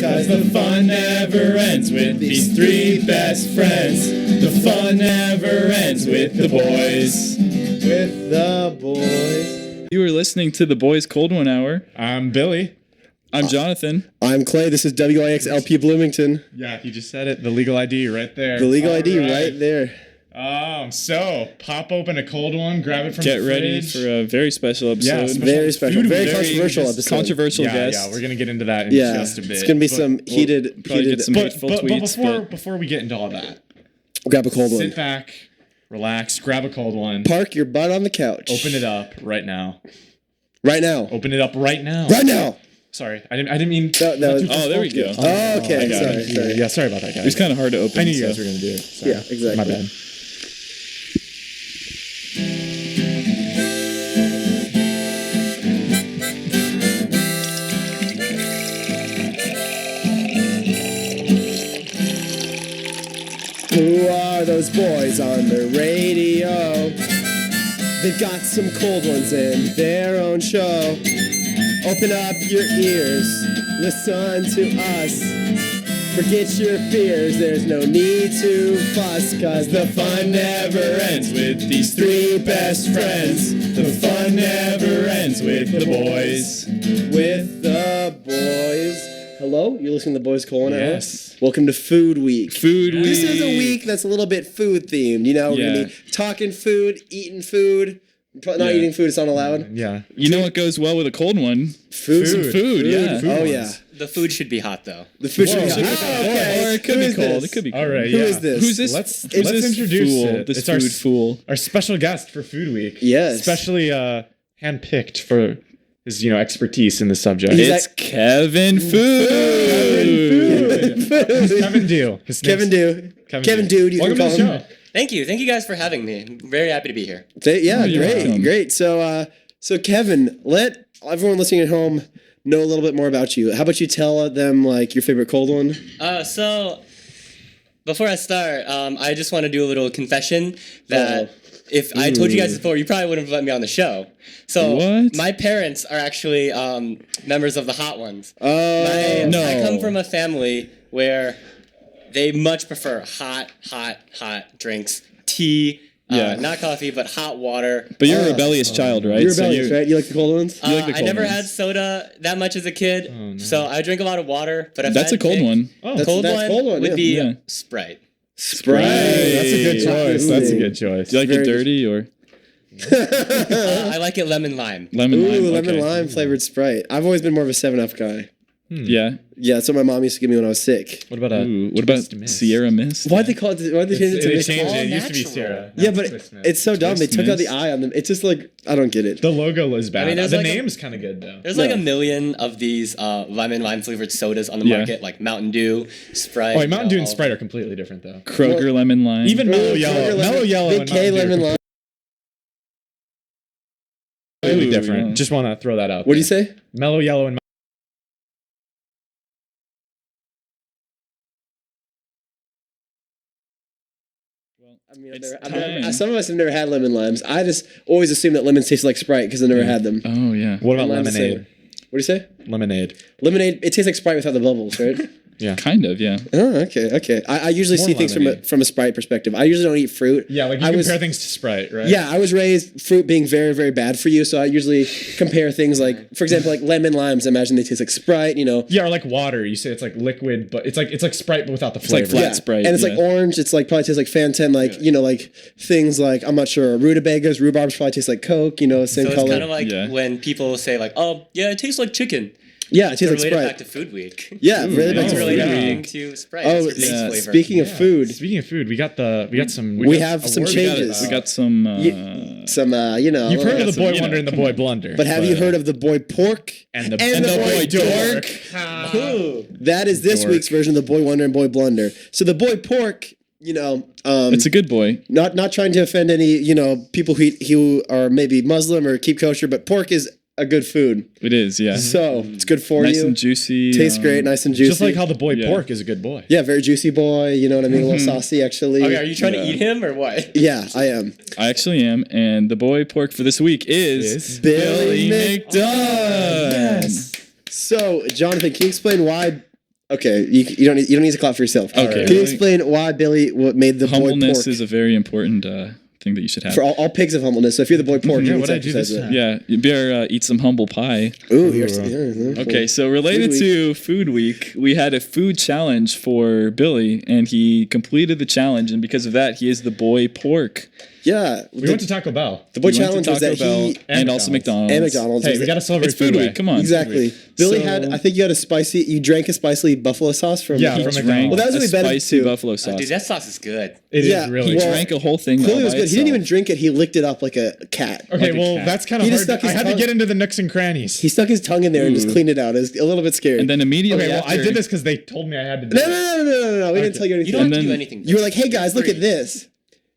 'cause the fun never ends with these three best friends. The fun never ends with the boys. With the boys. You were listening to the Boys Cold One Hour. I'm Billy. I'm Jonathan. I'm Clay. This is WIXLP Bloomington. Yeah, you just said it. The legal ID right there. The legal ID right there. So pop open a cold one, grab it from Get the ready fridge. for a very special episode. Yeah, Very special. Food Very was controversial episode. Controversial guest. Yeah, we're gonna get into that in Yeah, just a bit. it's gonna be some heated. probably get some hateful But tweets. before we get into all that, Grab a cold one. sit back, relax, grab a cold one, Park your butt on the couch. open it up right now. right now. Open it up right now. Right now. Sorry, I didn't mean. That was- Oh, there we go. Oh, okay. I got Sorry. it. Sorry. Yeah, sorry about that, It guys. was kind of hard to open. I knew you so- guys were gonna do it. Sorry. Yeah, exactly. My bad. Who are those boys on the radio? They've got some cold ones in their own show. Open up your ears, listen to us. Forget your fears, there's no need to fuss, 'cause the fun never ends with these three best friends. The fun never ends with the boys. With the boys. Hello, you're listening to the Boys Cold One Hour? Yes. Welcome to Food Week. Food week. This is a week that's a little bit food themed. You know, we're Yeah. gonna be talking food, eating food. Probably not Yeah. eating food; it's not allowed. Yeah. You know what goes well with a cold one? Food, Some food, yeah. Food Oh ones. yeah, The food should be hot, though. the food should Whoa. be. Oh, okay. Or it could Who be is cold. this? It could be cold. All right. Who yeah. is this? Who's this? Let's who's this introduce fool? it. This It's our food fool. Our special guest for Food Week. Yes. Especially handpicked for his, expertise in the subject. He's It's Kevin Food. Kevin Dew. Kevin Dew. Kevin Dude, you Welcome can to call the him. show. Thank you. Thank you guys for having me. I'm very happy to be here. Yeah, you're great, welcome. great. So Kevin, let everyone listening at home know a little bit more about you. How about you tell them like your favorite cold one? So before I start, I just want to do a little confession that if I told you guys before, you probably wouldn't have let me on the show. So What? my parents are actually members of the Hot Ones. Oh, no. I come from a family where they much prefer hot drinks, tea, Yeah. not coffee, but hot water. But you're a rebellious child, right? you're So rebellious, right? You like the cold ones? You like the I cold never ones. had soda that much as a kid, so I drink a lot of water. But if That's I a cold pick one. Oh, That's- cold one cold one, would yeah. be Yeah. Sprite. Sprite. That's a good choice. That's a good choice. Do you like it Very- dirty or I like it lemon lime. lemon Ooh, lime? lemon Okay. lime flavored Sprite. I've always been more of a 7-Up guy. Yeah. Yeah, that's what my mom used to give me when I was sick. What about a Ooh, what about Twist Mist? Sierra Mist? Why'd they call it? Why'd they change it to They Mist? changed it. It all used to be natural. Sierra. Yeah, Now but Twist Mist. it's so dumb. They Twist took out the Mist. eye on them. It's just like I don't get it. The logo was bad. I mean, there's the like a- name's kind of good though. There's like No. a million of these lemon lime flavored sodas on the Yeah. market, like Mountain Dew, Sprite. Oh, wait, Mountain Dew and all- Sprite are completely different though. Kroger lemon lime. Even Mellow Kroger Yellow, lemon- Mellow Yellow, Big and K Mountain Dew are lemon lime. completely Ooh, different. yeah. Just want to throw that out. What do you there. say? Mellow Yellow and I mean, It's some of us have never had lemon limes. I just always assume that lemons taste like Sprite because I never had them. Oh yeah. What about Lime's the same. lemonade? What do you say? Lemonade. Lemonade. It tastes like Sprite without the bubbles, right? Yeah. Kind of, yeah. Oh, okay. I usually More see things lemonade. from a Sprite perspective. I usually don't eat fruit. Yeah, like you I compare was, things to Sprite, right? Yeah, I was raised fruit being very, very bad for you, so I usually compare things like, for example, like lemon limes. I imagine they taste like Sprite, you know. Yeah, or like water. You say it's like liquid, but it's like Sprite but without the like flavor. flat Yeah, Sprite, and it's yeah. like orange. It's like probably tastes like Fanta, like you know, like things like I'm not sure rutabagas, rhubarbs probably taste like Coke, you know, same So it's color. kind of like Yeah. when people say like, "Oh, yeah, it tastes like chicken." Yeah, it tastes To like relate it Sprite. back to Food Week. Yeah, really yeah. back To to relate Food Sprite. everything to Sprite. Oh, It's yeah. flavor. speaking of food, Speaking of food, we got some. We got have some awards. changes. We got some. some you know. You've heard of the some, boy you know, wonder and the boy blunder, but have you heard of the boy pork and the boy dork? That is this Dork. week's version of the boy wonder and boy blunder. So the boy pork, you know, It's a good boy. not trying to offend any, you know, people who are maybe Muslim or keep kosher, but pork is a good food. It is, yeah. So it's good for Nice you. and juicy. Tastes great, nice and juicy. Just like how the boy Yeah. pork is a good boy. yeah, very juicy boy. You know what I mean? A little saucy, actually. Okay, are you trying Yeah. to eat him or what? Yeah, I am. I actually am, and the boy pork for this week is Billy McDunn. So, Jonathan, can you explain why Okay, you don't need to clap for yourself. Okay. Can you explain why Billy made the boy Humbleness pork? is a very important thing that you should have. For all pigs have humbleness. So if you're the boy pork, you need to exercise that. Yeah, you better eat some humble pie. Ooh, Okay, so related to Food Week, we had a food challenge for Billy, and he completed the challenge, and because of that, he is the boy pork. Yeah, We went to Taco Bell. the boy We went challenge to was that Taco Bell he and also McDonald's. and McDonald's. Hey, was we that- got to celebrate It's Food Week. Come on. Exactly. Billy So- had. I think you had you drank a spicy buffalo sauce from. Yeah, McDonald's. from McDonald's. Well, that was a really better spicy too. buffalo sauce. Dude, that sauce is good. It is Yeah, really He well, drank a whole thing. Clearly, all it was by good. He didn't even itself. drink it. He licked it up like a cat. Okay, Like a well, cat. that's kind of He just hard. stuck I his had to tongue- get into the nooks and crannies. He stuck his tongue in there and just cleaned it out. It was a little bit scary. And then immediately Okay, well, I after, did this because they told me I had to do no, it. no. We didn't tell you anything. You don't have And to do then- anything. You were like, "Hey guys, look at this,"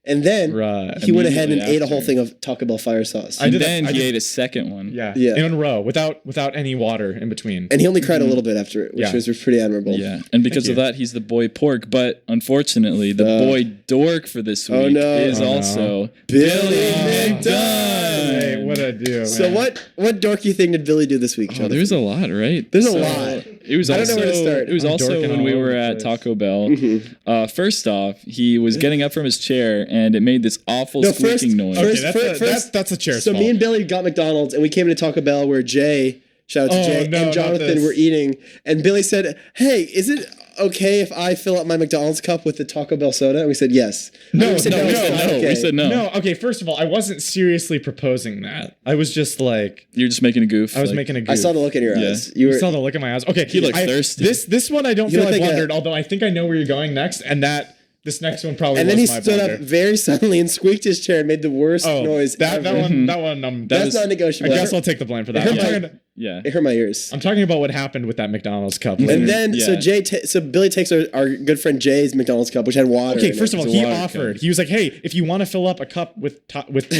and then Right. he went ahead and Immediately ate a whole after. thing of Taco Bell fire sauce. I And did that- then I he did- ate a second one. Yeah, Yeah. in a row without any water in between. And he only cried a little bit after it, which Yeah. was pretty admirable. Yeah, and because of you. that, he's the boy pork. But unfortunately, the boy dork for this week Oh, no. is Oh, no. also Billy McDunn. Hey, what a do. So man. what dorky thing did Billy do this week, Oh, Jonathan? there's a lot, right? There's a So, lot. It was I don't also, know where to start. It was I'm also dorking when all we over were the at place. Taco Bell. First off, he was getting up from his chair, and it made this awful No, first- squeaking noise. first- Okay, that's a chair's So fault. me and Billy got McDonald's and we came to Taco Bell where Jay, shout out to Oh, Jay, no, and not Jonathan this. were eating, and Billy said, "Hey, is it okay if I fill up my McDonald's cup with the Taco Bell soda?" And we said yes. No, we said no, it's no, not no, okay. we said no. No, okay, first of all, I wasn't seriously proposing that. I was just like, You're just making a goof. I was like- making a goof. I saw the look in your Yeah. eyes. You You were saw the look in my eyes. Okay, He looked thirsty. This one I don't You feel look I like a- blundered, although I think I know where you're going next, and this next one probably and was then he my stood blunder. up very suddenly and squeaked his chair and made the worst noise that ever. one. That's was- not negotiable. I guess I'll take the blame for that. hurt I'm my- talking, Yeah. It hurt my ears. I'm talking about what happened with that McDonald's cup. later. And then so Yeah. so Billy takes our good friend Jay's McDonald's cup, which had water. okay, in first it. of all, It's a he water offered. cup. He was like, "Hey, if you want to fill up a cup with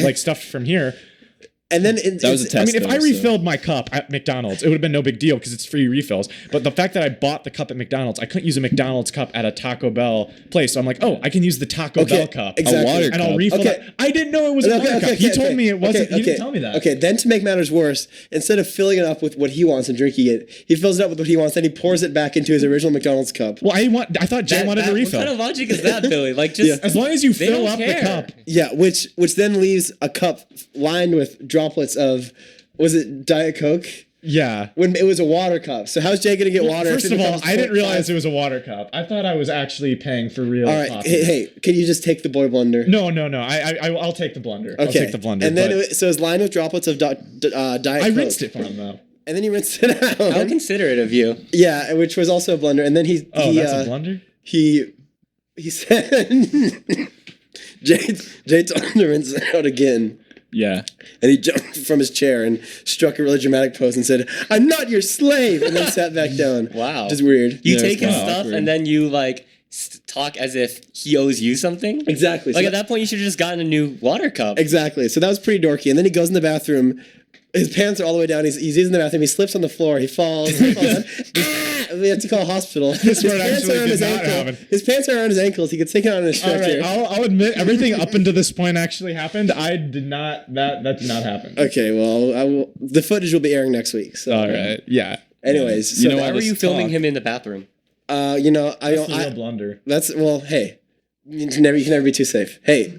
like stuff from here." and then That was a test. I mean, if I though, so- refilled my cup at McDonald's, it would have been no big deal because it's free refills. But the fact that I bought the cup at McDonald's, I couldn't use a McDonald's cup at a Taco Bell place. So I'm like, oh, I can use the Taco Bell cup. exactly. water And I'll cup. refill Okay. it. I didn't know it was a water cup. He told me it wasn't. He didn't tell me that. Okay, then to make matters worse, instead of filling it up with what he wants and drinking it, he fills it up with what he wants, then he pours it back into his original McDonald's cup. Well, I thought Jay wanted to What refill. kind of logic is that, Billy? Like, just As long as you They fill don't up care. the cup. Yeah, which then leaves a cup lined with droplets of, was it Diet Coke? Yeah. When it was a water cup. So how's Jay gonna get water? First if it of all, becomes I didn't 0.5? realize it was a water cup. I thought I was actually paying for real All right, coffee. hey, can you just take the boy blunder? No. I'll take the blunder. I'll Okay. take the blunder. And then but so it's lined with droplets of Diet I Coke. rinsed it for him though. And then he rinsed it out. how considerate of you. Yeah, which was also a blunder. And then Oh, that's a blunder. He said Jay told him to rinse it out again. Yeah. And he jumped from his chair and struck a really dramatic pose and said, "I'm not your slave," and then sat back down. Wow. Which is weird. You Yeah, take it's his kinda stuff awkward. and then you like talk as if he owes you something. Exactly. Like So at that point, you should have just gotten a new water cup. Exactly. So that was pretty dorky. And then he goes in the bathroom. His pants are all the way down. He's using the bathroom. He slips on the floor. He falls. He falls down. We have to call a hospital. His part pants actually are around did his not ankle. happen. His pants are around his ankles. He gets taken out on a All stretcher. right, I'll admit everything up until this point actually happened. I did not. That did not happen. Okay, well, I will. The footage will be airing next week. So. All right. Yeah. Anyways, You so know Why what? were you Let's filming talk. him in the bathroom? you know, That's the real blunder. That's well. Hey, you can never be too safe. Hey,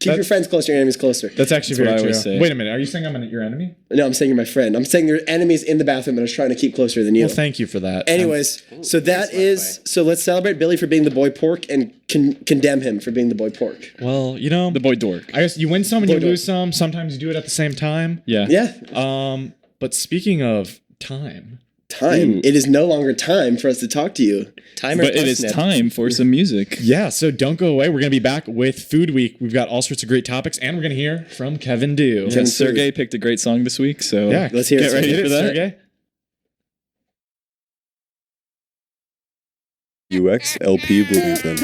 keep your friends close, your enemies closer. That's actually That's what very I true. always say. Wait a minute. Are you saying I'm your enemy? No, I'm saying you're my friend. I'm saying your enemies in the bathroom, but I was trying to keep closer than you. Well, thank you for that. Anyways, so that is so. Let's celebrate Billy for being the boy pork and condemn him for being the boy pork. Well, you know, The boy dork. I guess you win some and you Boy, lose some. Sometimes you do it at the same time. Yeah. Yeah, But speaking of time, time. It is no longer time for us to talk to you. Timer. But it is time for some music. yeah. So don't go away. We're gonna be back with Food Week. We've got all sorts of great topics, and we're gonna hear from Kevin Dew. Yeah, Sergey picked a great song this week, so Yeah, Let's hear it. get ready Get for it, that. Sergey? UXLP Bloomington.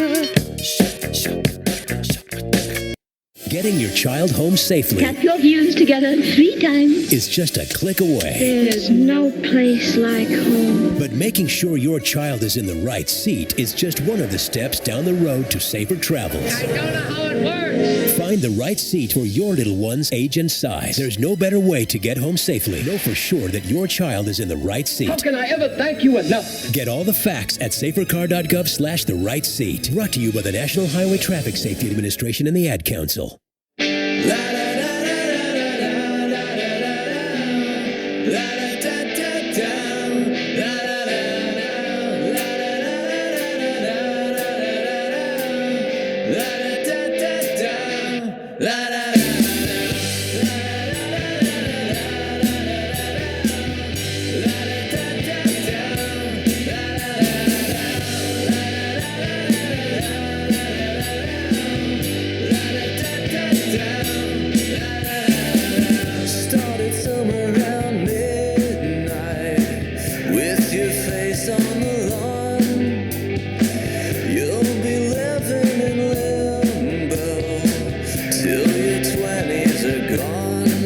Getting your child home safely Tap your views together 3 times. is just a click away. There's no place like home. But making sure your child is in the right seat is just one of the steps down the road to safer travels. I don't know how it works. Find the right seat for your little one's age and size. There's no better way to get home safely. Know for sure that your child is in the right seat. How can I ever thank you enough? Get all the facts at safercar.gov/the right seat. Brought to you by the National Highway Traffic Safety Administration and the Ad Council. Started somewhere around midnight with your face on the lawn. You'll be living in limbo till your 20s are gone.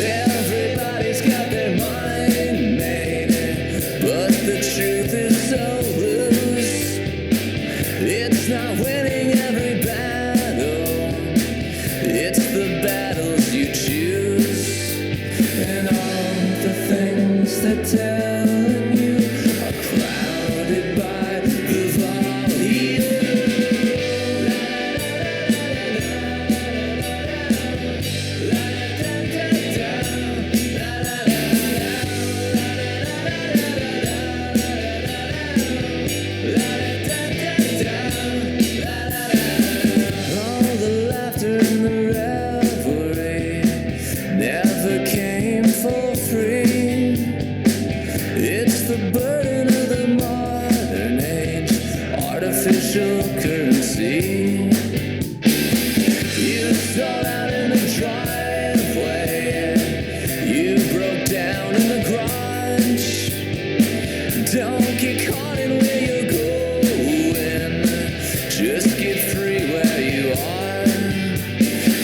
Everybody's got their mind made, but the truth is so loose. It's not winning every battle, it's the battles you choose. And all the things that telling you are crowded by the volume. All the laughter and the revelry never came for free. It's the burden of the modern age, artificial currency. You stalled out in the driveway, you broke down in the garage. Don't get caught in where you're going, just get free where you are.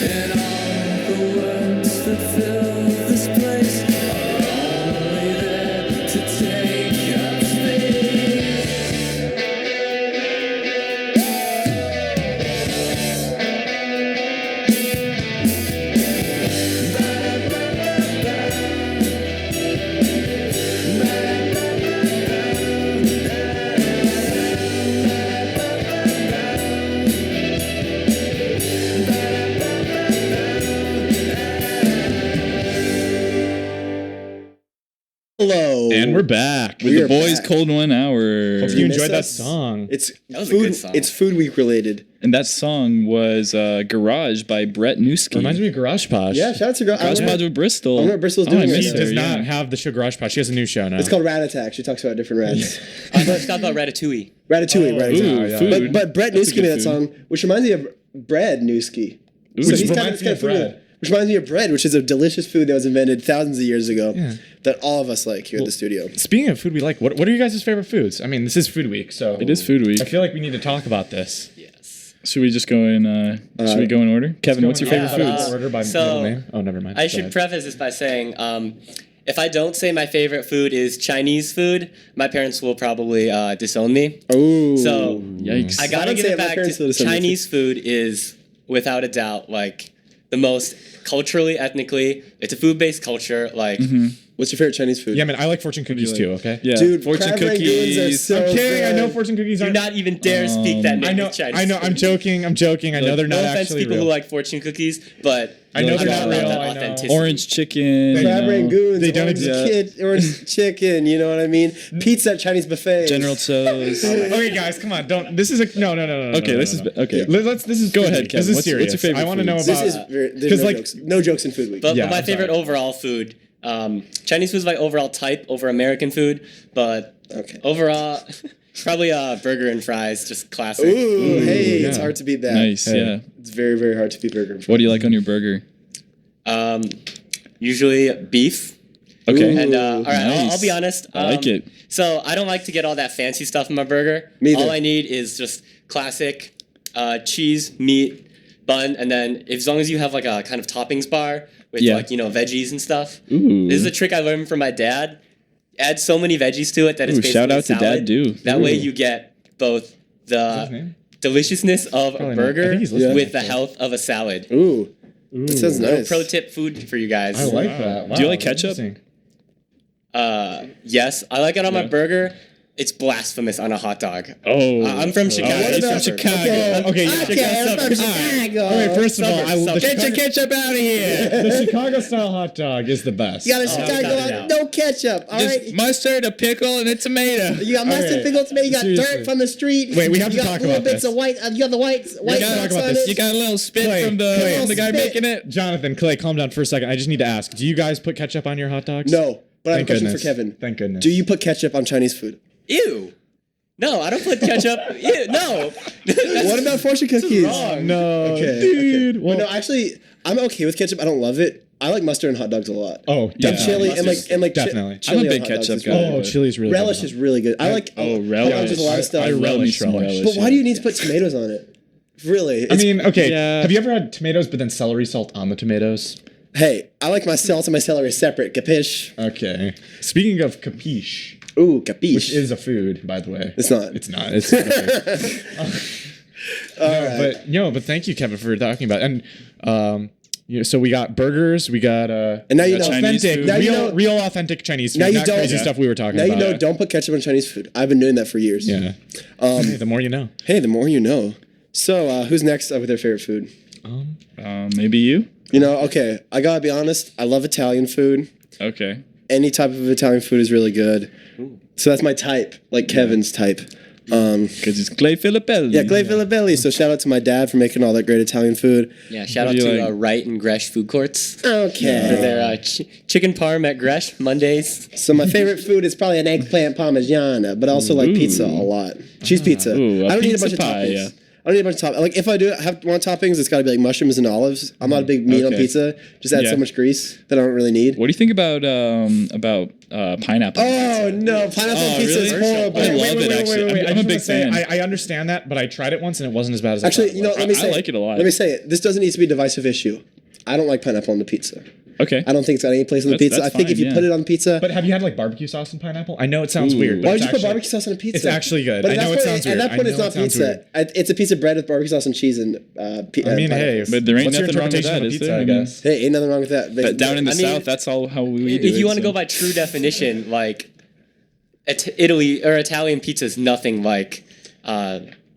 And all the words that fill this place are only there to take up space. Hello. And we're back. With We the are boys' back. cold 1 hour. Hope you miss enjoyed that us? song. It's That was a food. good song. It's Food Week related. And that song was Garage by Brett Newski. Reminds me of Garage Posh. Yeah, shout out to Garage Pod with Bristol. I wonder what Bristol's I doing miss She right her, does now. not have the show Garage Posh. She has a new show now. It's called Rat Attack. She talks about different rats. Let's talk about Ratatouille. Ratatouille, right? Ooh, Exactly. food. But Brett That's a Newski good made that food. song, which reminds me of bread Newski. Which he's reminds me of bread. Which reminds me of bread, which is a delicious food that was invented thousands of years ago Yeah. that all of us like here at the studio. Speaking of food we like, what are you guys' favorite foods? I mean, this is Food Week, so It is Food Week. I feel like we need to talk about this. Yes. Should we just go in? Should we go in order? Kevin, what's your Yeah, favorite foods? Order by So, middle name. Oh, never mind. I Go should ahead. preface this by saying, if I don't say my favorite food is Chinese food, my parents will probably disown me. Oh, So Yikes. I gotta don't give say it it, my back parents will to disown me. Chinese food is without a doubt like the most culturally, ethnically. It's a food-based culture. Like what's your favorite Chinese food? Yeah, man, I like fortune cookies too. Okay. Yeah, Dude, fortune crab rangoons are cookies. so I'm kidding. good. I know fortune cookies do aren't. not even dare speak that name I know. of Chinese I know. I'm food. joking. I'm joking. I know they're No not offense to actually people real. who like fortune cookies, but I know I'm they're all not about real. that I know. authenticity. Orange chicken. Crab rangoons. They don't Orange chicken. You know what I mean? Pizza at Chinese buffets. General Tso's. Okay, guys, come on. Don't. This is a no. Okay, this is okay. Let's. This is Go Food ahead, Week. Kevin. This is What's your serious. favorite I want to know foods? about. This is there's 'cause, no like- jokes. No jokes in Food Week. But Yeah, my I'm favorite sorry. overall food, Chinese food is my overall type over American food, but Okay. overall, probably burger and fries, just classic. Ooh, hey, it's yeah. hard to beat that. Nice. Hey. Yeah. It's very, very hard to beat burger. What do you like on your burger? Usually beef. Okay. And all right, Nice. I'll be honest. I like it. So I don't like to get all that fancy stuff in my burger. Me either. All I need is just classic cheese, meat, bun, and then as long as you have like a kind of toppings bar with Yeah. like veggies and stuff. Ooh. This is a trick I learned from my dad. Add so many veggies to it that it's Ooh, basically shout a out to salad. Dad Do. That way you get both his the name? deliciousness of Probably a not. I burger think he's listening, with the actually. health of a salad. Ooh. That sounds Little nice. pro tip food for you guys. I like that. Wow, Do you like ketchup? interesting. Yes, I like it on my Yeah. burger. It's blasphemous on a hot dog. Oh, I'm from Chicago. he's from about- Chicago. Okay, I'm from Chicago. All right, first of all, I will. Get your ketchup out of here. The Chicago style hot dog is the best. You got a stop Chicago it hot, now. no ketchup. All right. Mustard, a pickle, and a tomato. You got mustard, Okay. pickle, tomato. You got Seriously. dirt from the street. Wait, we have you to got talk little about bits this. of white. You got the white gotta sauce talk about on this. it. You got a little spit Clay, from Clay. the guy Spit. making it. Jonathan, Clay, calm down for a second. I just need to ask: do you guys put ketchup on your hot dogs? No, but I have a Thank question goodness. for Kevin. Thank goodness. Do you put ketchup on Chinese food? Ew. No, I don't put ketchup. Ew, no. What about fortune cookies? wrong. No, Okay, dude. okay. Well, Well, no, actually, I'm okay with ketchup. I don't love it. I like mustard and hot dogs a lot. oh, And definitely. chili and like Definitely. chili I'm a on big hot dogs ketchup is guy. really Oh, good. chili's really Relish good. is really good. I like Oh, hot relish. dogs with a lot of stuff. I love me relish some relish. relish. But why do you need to put tomatoes on it? Really? I mean, okay. Yeah. Have you ever had tomatoes, but then celery salt on the tomatoes? hey, I like my salt and my celery separate. Capiche? Okay. Speaking of capiche, Ooh, capiche. which is a food, by the way. It's not. It's not. It's but thank you, Kevin, for talking about it. And so we got burgers, we got And now you know. Chinese authentic, food. Now you real, know- real authentic Chinese food. Now you not don't- crazy Yeah. stuff we were talking Now about. you know. Don't put ketchup on Chinese food. I've been doing that for years. Yeah. Hey, the more you know. Hey, the more you know. So, who's next with their favorite food? Maybe you. You know, okay, I gotta be honest. I love Italian food. Okay. Any type of Italian food is really good. So that's my type, like Kevin's type. Because it's Clay Filippelli. Yeah, Clay Filippelli. So shout out to my dad for making all that great Italian food. Yeah, shout What out do you to like? Wright and Gresh food courts. For Okay. their chicken parm at Gresh Mondays. So my favorite food is probably an eggplant parmigiana, but I also like pizza a lot. Cheese pizza. Ooh, a I don't need a pizza bunch pie, of toppings. yeah. I don't need a bunch of toppings. Like if I do want toppings, it's got to be like mushrooms and olives. I'm not a big meat on Okay. pizza. Just add Yeah. so much grease that I don't really need. What do you think about pineapple? Oh no, pineapple Oh, pizza is really? horrible. I love it, actually. I'm a big fan. I understand that, but I tried it once and it wasn't as bad as Actually, I thought you know, it was. let me I say like it a lot. Let me say it. This doesn't need to be a divisive issue. I don't like pineapple on the pizza. Okay. I don't think it's got any place on the That's- pizza. I that's think if fine, you yeah. put it on pizza, But have you had like barbecue sauce and pineapple? I know it sounds Ooh. weird. But why it's would you put actually- barbecue sauce on a pizza? It's actually good. But I at know that it point- sounds weird. At that point, I it's know not it sounds pizza. It's a piece of bread with barbecue sauce and cheese and. I mean, hey, But there ain't what's your nothing wrong with interpretation that, of is pizza, there? I I mean, guess. Hey, ain't nothing wrong with that. But down in the I mean, South, that's all how we do If you it, want to so. go by true definition, like Italy or Italian pizza is nothing like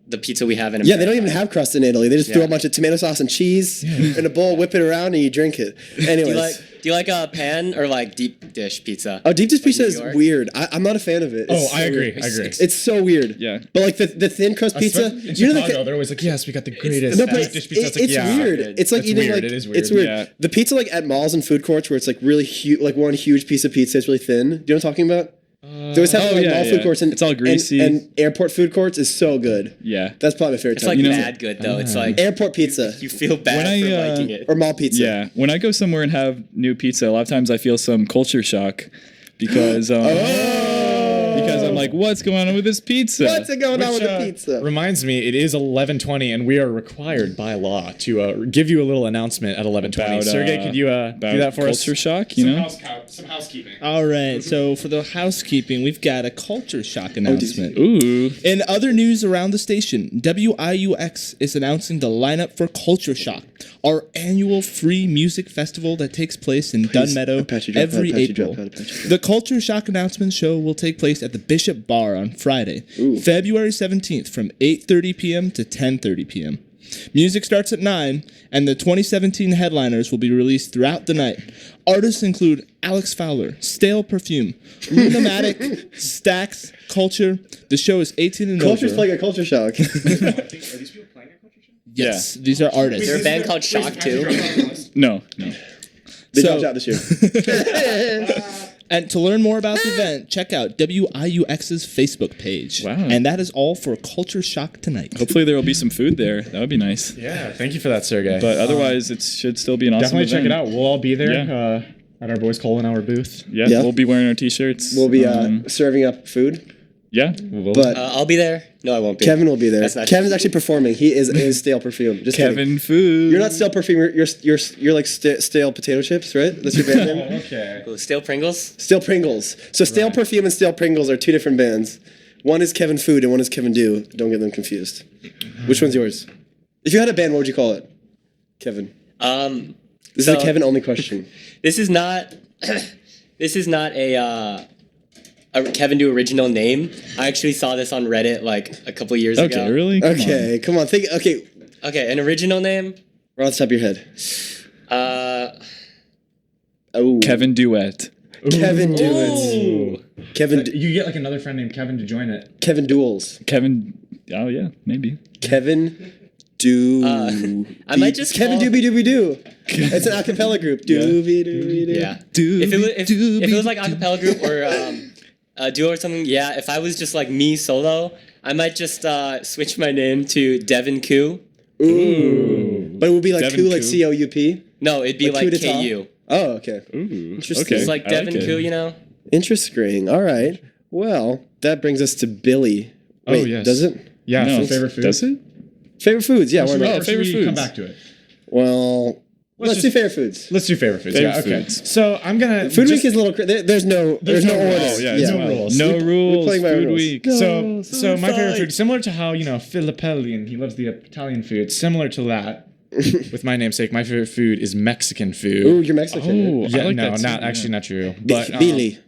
the pizza we have in America. Yeah, they don't even have crust in Italy. They just throw Yeah. a bunch of tomato sauce and cheese in a bowl, whip it around, and you drink it. Anyways. Do you like a pan or like deep dish pizza? Oh, deep dish pizza New is York? weird. I'm not a fan of it. Oh, It's I so agree. weird. I agree. It's so weird. Yeah. But like the thin crust pizza, In you know Chicago, they're always like, yes, we got the greatest no, deep but dish pizza. it's weird. good. It's like It's eating weird. like It is weird. it's weird. Yeah. The pizza like at malls and food courts where it's like really huge, like one huge piece of pizza is really thin. Do you know what I'm talking about? They always have Oh, like yeah, mall yeah. food courts and It's all greasy. and airport food courts is so good. Yeah. That's probably my favorite It's type. like of You know- pizza. bad good though. It's like Airport pizza you feel bad When I, for liking it. or mall pizza. Yeah. When I go somewhere and have new pizza, a lot of times I feel some culture shock because because I'm like, what's going on with this pizza? What's it going on with the pizza? Reminds me, it is 11:20, and we are required by law to give you a little announcement at 11:20. About, Sergey, could you about do that for culture us? shock, you know? Some housekeeping. All right, so for the housekeeping, we've got a culture shock announcement. Ooh. In other news around the station, WIUX is announcing the lineup for Culture Shock, our annual free music festival that takes place in Dunmeadow Apache drop every out, Apache April. drop out, Apache drop out. The Culture Shock announcement show will take place at the Bishop Bar on Friday, February 17th from 8:30 p.m. to 10:30 p.m. Music starts at 9, and the 2017 headliners will be released throughout the night. Artists include Alex Fowler, Stale Perfume, Lunatic, Stax, Culture. The show is 18 and Culture's over. playing a culture shock. Yes, these are artists. Is there a band called Shock too? No. They So- dropped out this year. And to learn more about the event, check out WIUX's Facebook page. Wow. And that is all for Culture Shock tonight. Hopefully there will be some food there. That would be nice. Yeah, thank you for that, Sergey. But otherwise, it should still be an awesome definitely check it event. out. We'll all be there Yeah. at our Boys Cole and Hour booth. Yeah, Yeah. we'll be wearing our t-shirts. We'll be serving up food, Yeah. but I'll be there. No, I won't be. Kevin will be there. That's not Kevin's true. actually performing. He is Stale Perfume. Just kidding. Kevin Food. You're not Stale Perfume. You're like stale potato chips, right? That's your band name. Okay. Ooh, Stale Pringles. Stale Pringles. So Stale Perfume and Stale Pringles are two different bands. One is Kevin Food and one is Kevin Do. Don't get them confused. Which one's yours? If you had a band, what would you call it? Kevin. This is a Kevin only question. This is not. This is not a Kevin Do original name. I actually saw this on Reddit like a couple years ago. Okay, really? Come on. Think. Okay. Okay, an original name. Right off the top of your head. Kevin Duet. Kevin Duets. Kevin. You get like another friend named Kevin to join it. Kevin Duels. Kevin. Oh yeah, maybe. Kevin. I might just Kevin call- Doobie Doobie Doo. It's an acapella group. Doobie Doobie Doo. Yeah. If it was like acapella group or a duo or something, yeah. If I was just like me solo, I might just switch my name to Devin Koo. Ooh. But it would be like Devin Koo, like Koo? COUP? No, it'd be like KU. Oh, okay. Ooh. Interesting. Okay. It's like I like Devin it. Koo, you know? Interesting. All right. Well, that brings us to Billy. Wait, yes. Does it? Yeah, No, for favorite food. Does it? Favorite foods? Yeah, why Should we- not? or should favorite we foods. Come back to it. Well, let's do favorite foods. Let's do favorite foods. Favorite yeah, okay. foods. So I'm gonna Food week is a little. There's no order. rules. Oh yeah, Yeah. it's No fine. rules. No rules. playing by Food rules. week. So my favorite food, similar to how Filippellian, he loves the Italian food. Similar to that, with my namesake, my favorite food is Mexican food. Ooh, you're Mexican. Oh, Yeah, I like no, that too, not yeah. actually not true. But Billy.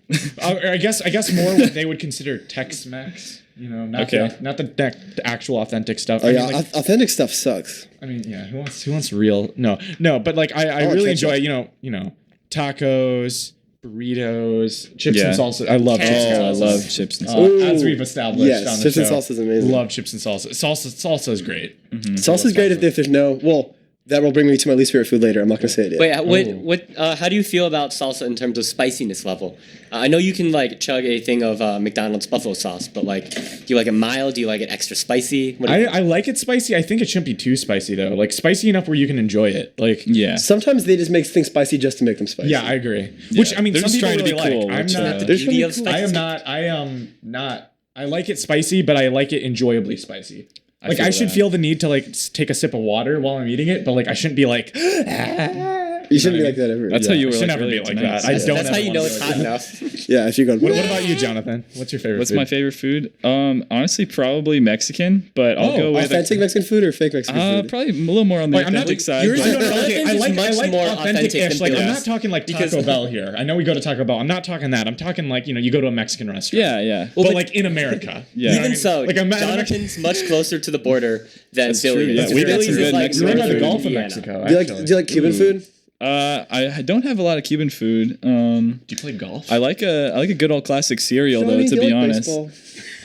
I guess more what they would consider Tex-Mex. You know, not Okay. the actual authentic stuff. Oh I yeah, mean, like, authentic stuff sucks. I mean, yeah. Who wants real? No. But like, I want really ketchup. enjoy. You know, tacos, burritos, chips Yeah. and salsa. I love chips and Oh, I salsa. love chips and Uh, salsa. as we've established Yes, on the chips and show, salsa is amazing. Love chips and salsa. Salsa is great. Salsa's great if there's no. Well, that will bring me to my least favorite food later. I'm not gonna say it yet. Wait, how do you feel about salsa in terms of spiciness level? I know you can like chug a thing of McDonald's buffalo sauce, but like, do you like it mild? Do you like it extra spicy? What do you think? I like it spicy. I think it shouldn't be too spicy though. Like spicy enough where you can enjoy it. Like Yeah. Sometimes they just make things spicy just to make them spicy. yeah, I agree. Which I mean, They're some just people trying to really be like. cool, I'm which, not. the They're beauty of cool. I spicy. am not. I like it spicy, but I like it enjoyably spicy. Like feel I should that. feel the need to like take a sip of water while I'm eating it, but like I shouldn't be like. You shouldn't be like that ever. That's yeah. how you were I should like never earlier be like tonight. that. I don't. That's how ever you know wanna it's be hot like that. enough. Yeah, if you go. What about you, Jonathan? What's your favorite? What's food? my favorite food? Honestly, probably Mexican, but I'll go with Authentic Mexican food or fake Mexican food? probably a little more on the Wait, I'm not. authentic side. yours but- is- No, okay, I Authentic like is much more authentic authentic-ish. than Like I'm Bill's. not talking like Taco Because- Bell here. I know we go to Taco Bell. I'm not talking that. I'm talking like you go to a Mexican restaurant. yeah. But like in America. Yeah. You know what I Even mean? so, like Jonathan's much closer to the border than That's Philly true, is. yeah. We got Philly's some is good like Mexican You're in food. the in Gulf of Indiana. Mexico. Do you Actually. like Cuban food? I don't have a lot of Cuban food. Do you play golf? I like a good old classic cereal though. Johnny, To do be you like honest, baseball?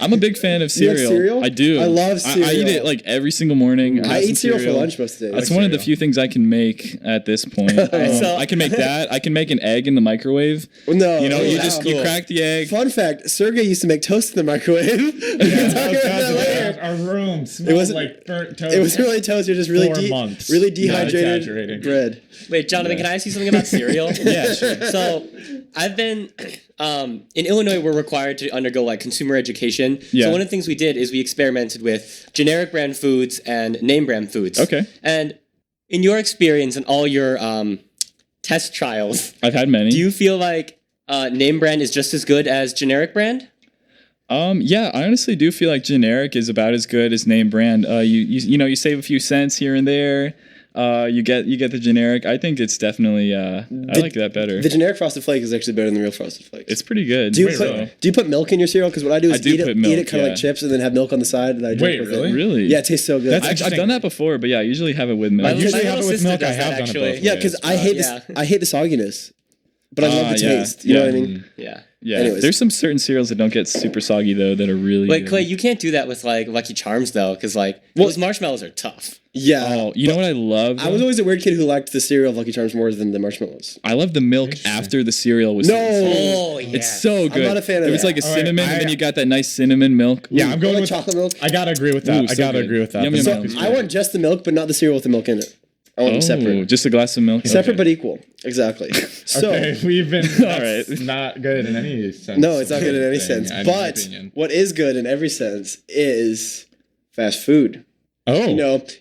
I'm a big fan of You like cereal. cereal? I do. I love I eat cereal. it like every single morning. I have eat some cereal for lunch most of the day. That's like one of the cereal. few things I can make at this point. So- I can make that. I can make an egg in the microwave. No, You know, you wow. just you crack the egg. Fun fact: Sergey used to make toast in the microwave. We can talk about that later. Our room smelled wasn't- like burnt toast. It was really toast. You're just really 4 months. really Not dehydrated exaggerating. bread. Wait, Jonathan, can I ask you something about cereal? Yeah, sure. So, I've been in Illinois. We're required to undergo like consumer education. Yeah. So one of the things we did is we experimented with generic brand foods and name brand foods. Okay. And in your experience and all your test trials, I've had many. do you feel like name brand is just as good as generic brand? Yeah, I honestly do feel like generic is about as good as name brand. You save a few cents here and there. You get the generic. I think it's definitely I like that better. The generic Frosted Flake is actually better than the real Frosted Flakes. It's pretty good. Do you put milk in your cereal? Because what I do is I do eat put it milk, kind of yeah. like chips and then have milk on the side and I drink Wait, with really? it. Really? Yeah, it tastes so good. That's I've done that before, but yeah, I usually have it with milk. My usually have it little with sister milk. I does have that, done it actually. both. yeah, because I hate yeah. I hate the sogginess, but I love the yeah, taste. You know yeah. what I mean? Yeah. Yeah, Anyways. there's some certain cereals that don't get super soggy though that are really Wait, good. Clay, you can't do that with like Lucky Charms though, because like those marshmallows are tough. Yeah. Oh, you know what I love? I was though? always a weird kid who liked the cereal of Lucky Charms more than the marshmallows. I love the milk after the cereal was No. Oh, yeah. It's so good. not a fan of It was that. like a All right, cinnamon, and then I- you got that nice cinnamon milk. Yeah, I'm going like with chocolate milk. I gotta agree with that. Ooh, I so gotta good. agree with that. Yum, The yum, milk yum. is I great. want just the milk, but not the cereal with the milk in it. I want them separate. Just a glass of milk. Separate Okay. but equal. Exactly. So Okay, we've been All right. not good in any sense. no, it's not good in any thing, sense. in my But opinion. what is good in every sense is fast food. Oh,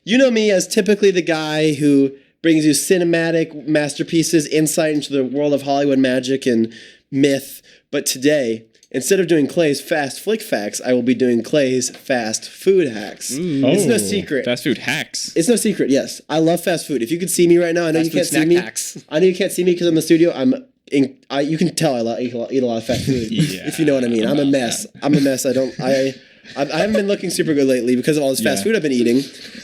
You know me as typically the guy who brings you cinematic masterpieces, insight into the world of Hollywood magic and myth. But today, instead of doing Clay's fast flick facts, I will be doing Clay's fast food hacks. It's no secret. Fast food hacks. It's no secret. Yes, I love fast food. If you could see me right now, I know Fast you food can't see snack me. hacks. I know you can't see me because I'm in the studio. You can tell I eat a lot of fast food. If you know what I mean. I'm a mess. I haven't been looking super good lately because of all this fast food I've been eating.